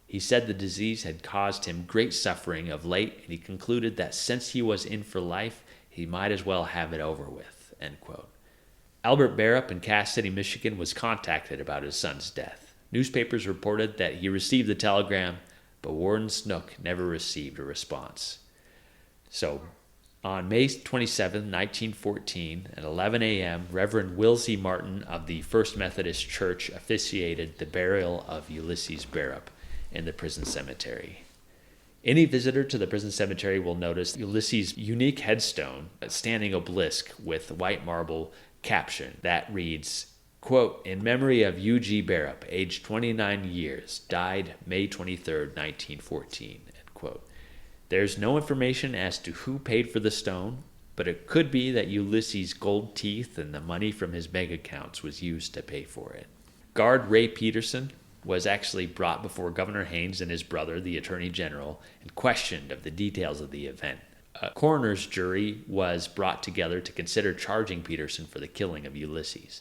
He said the disease had caused him great suffering of late, and he concluded that since he was in for life, he might as well have it over with, end quote. Albert Bearup in Cass City, Michigan, was contacted about his son's death. Newspapers reported that he received the telegram, but Warden Snook never received a response. So, on May 27, 1914, at 11 a.m., Reverend Will C. Martin of the First Methodist Church officiated the burial of Ulysses Bearup in the prison cemetery. Any visitor to the prison cemetery will notice Ulysses' unique headstone, a standing obelisk with white marble caption that reads, quote, in memory of U.G. Bearup, aged 29 years, died May 23, 1914, end quote. There's no information as to who paid for the stone, but it could be that Ulysses' gold teeth and the money from his bank accounts was used to pay for it. Guard Ray Peterson was actually brought before Governor Haynes and his brother, the Attorney General, and questioned of the details of the event. A coroner's jury was brought together to consider charging Peterson for the killing of Ulysses.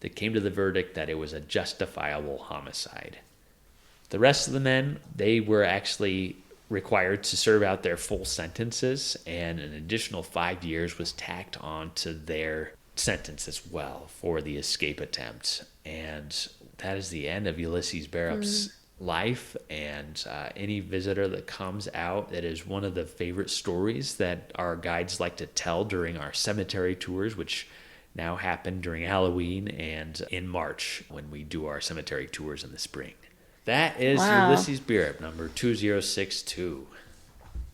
They came to the verdict that it was a justifiable homicide. The rest of the men, they were actually required to serve out their full sentences, and an additional 5 years was tacked on to their sentence as well for the escape attempt. And that is the end of Ulysses Bearup's life, and any visitor that comes out, it is one of the favorite stories that our guides like to tell during our cemetery tours, which now happen during Halloween and in March when we do our cemetery tours in the spring. That is Ulysses Bearup, number 2062.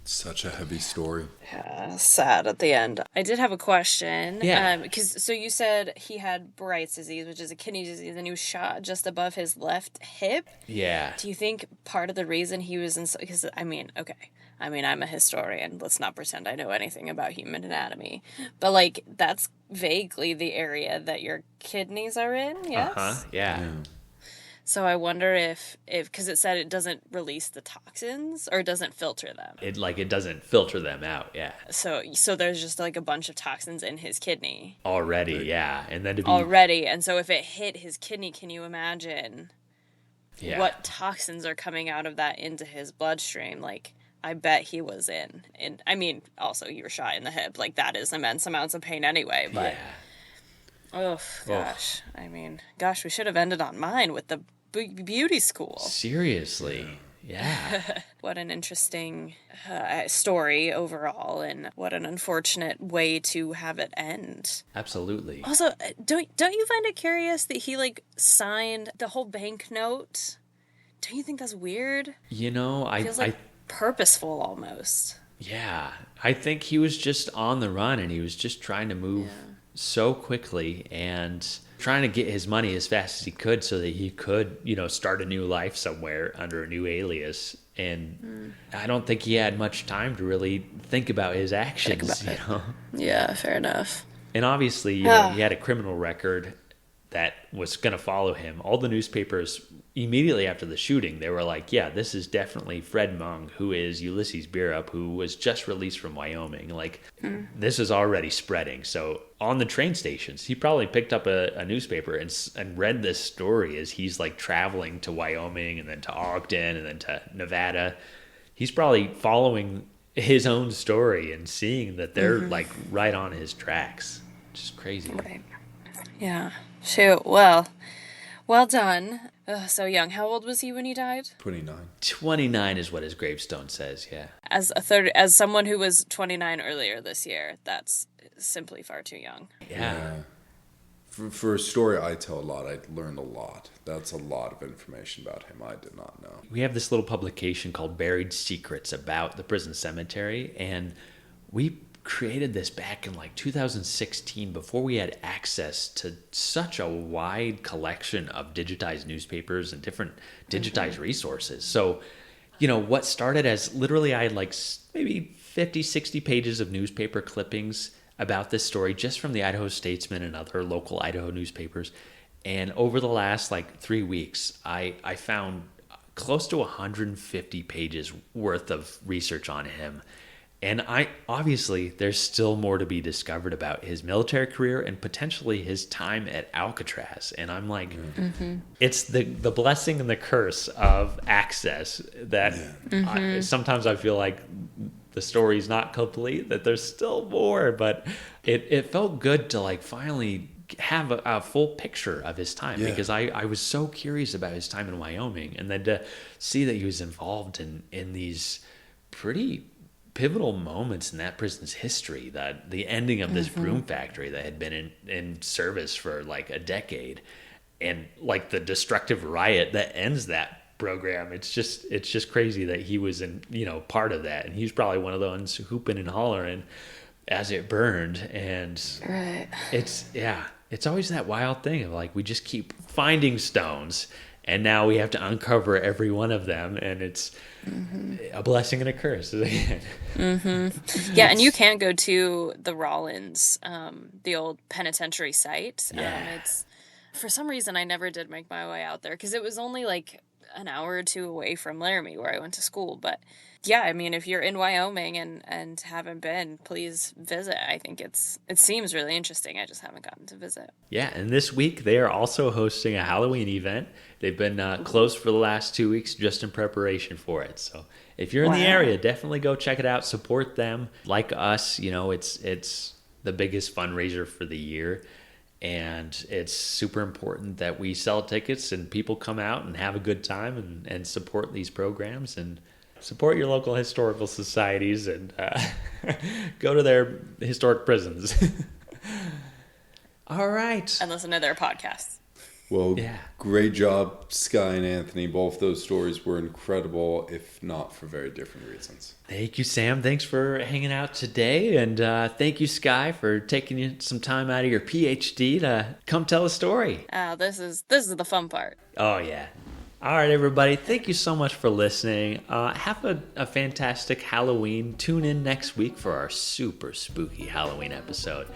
Such a heavy story. Yeah, sad at the end. I did have a question. Yeah. Because so you said he had Bright's disease, which is a kidney disease, and he was shot just above his left hip. Yeah. Do you think part of the reason he was in... Because, I'm a historian. Let's not pretend I know anything about human anatomy. But, like, that's vaguely the area that your kidneys are in, yes? Uh-huh, yeah. So I wonder if because it said it doesn't release the toxins or it doesn't filter them. It doesn't filter them out, yeah. So there's just like a bunch of toxins in his kidney. Already, yeah. And then to be... Already, and so if it hit his kidney, can you imagine what toxins are coming out of that into his bloodstream? Like, I bet he was in. I mean, also you were shot in the hip. Like, that is immense amounts of pain anyway, but... Yeah. Oh, gosh. I mean, we should have ended on mine with the beauty school. Seriously. Yeah. What an interesting story overall, and what an unfortunate way to have it end. Absolutely. Also, don't you find it curious that he like signed the whole banknote? Don't you think that's weird? You know, Feels like purposeful almost. Yeah, I think he was just on the run and he was just trying to move so quickly and trying to get his money as fast as he could so that he could, start a new life somewhere under a new alias. And I don't think he had much time to really think about his actions, Yeah, fair enough. And obviously, he had a criminal record that was going to follow him. All the newspapers, immediately after the shooting, they were like, yeah, this is definitely Fred Mung, who is Ulysses Bearup, who was just released from Wyoming. Like, this is already spreading. So on the train stations, he probably picked up a newspaper and read this story as he's like traveling to Wyoming and then to Ogden and then to Nevada. He's probably following his own story and seeing that they're like right on his tracks. Just crazy. Right. Yeah. Shoot. Well done. So young. How old was he when he died? 29. 29 is what his gravestone says, yeah. As someone who was 29 earlier this year, that's simply far too young. Yeah. For a story I tell a lot, I learned a lot. That's a lot of information about him I did not know. We have this little publication called Buried Secrets about the prison cemetery, and we created this back in like 2016 before we had access to such a wide collection of digitized newspapers and different digitized resources. So, what started as literally I had like maybe 50, 60 pages of newspaper clippings about this story just from the Idaho Statesman and other local Idaho newspapers. And over the last like 3 weeks, I found close to 150 pages worth of research on him. And obviously, there's still more to be discovered about his military career and potentially his time at Alcatraz. And I'm like, it's the blessing and the curse of access that sometimes I feel like the story's not complete, that there's still more. But it felt good to like finally have a full picture of his time because I was so curious about his time in Wyoming. And then to see that he was involved in these pretty pivotal moments in that prison's history, that the ending of this broom factory that had been in service for like a decade, and like the destructive riot that ends that program. It's just crazy that he was in part of that, and he's probably one of the ones hooping and hollering as it burned. And it's always that wild thing of like we just keep finding stones, and now we have to uncover every one of them, and it's a blessing and a curse. Yeah, and you can't go to the Rollins, the old penitentiary site. It's for some reason I never did make my way out there because it was only like an hour or two away from Laramie where I went to school. But yeah, I mean, if you're in Wyoming and haven't been, please visit. I think it seems really interesting. I just haven't gotten to visit. Yeah, and this week they are also hosting a Halloween event. They've been closed for the last 2 weeks just in preparation for it. So if you're in the area, definitely go check it out. Support them. Like us, it's the biggest fundraiser for the year. And it's super important that we sell tickets and people come out and have a good time and support these programs and support your local historical societies and go to their historic prisons. All right. And listen to their podcasts. Well, great job, Skye and Anthony. Both those stories were incredible, if not for very different reasons. Thank you, Sam. Thanks for hanging out today. And thank you, Skye, for taking some time out of your PhD to come tell a story. This is the fun part. Oh, yeah. All right, everybody. Thank you so much for listening. Have a fantastic Halloween. Tune in next week for our super spooky Halloween episode.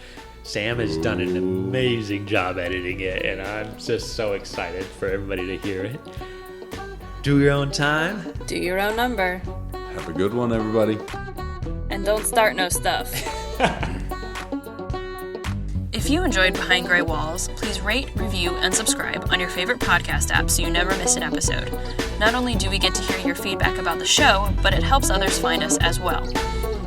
Sam has done an amazing job editing it, and I'm just so excited for everybody to hear it. Do your own time. Do your own number. Have a good one, everybody. And don't start no stuff. If If you enjoyed Behind Gray Walls, please rate, review, and subscribe on your favorite podcast app so you never miss an episode. Not only do we get to hear your feedback about the show, but it helps others find us as well.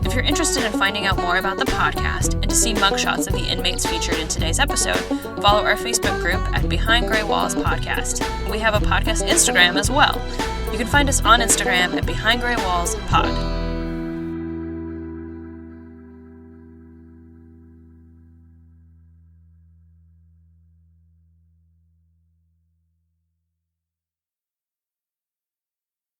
If you're interested in finding out more about the podcast and to see mugshots of the inmates featured in today's episode, follow our Facebook group at Behind Gray Walls Podcast. We have a podcast Instagram as well. You can find us on Instagram at Behind Gray Walls Pod.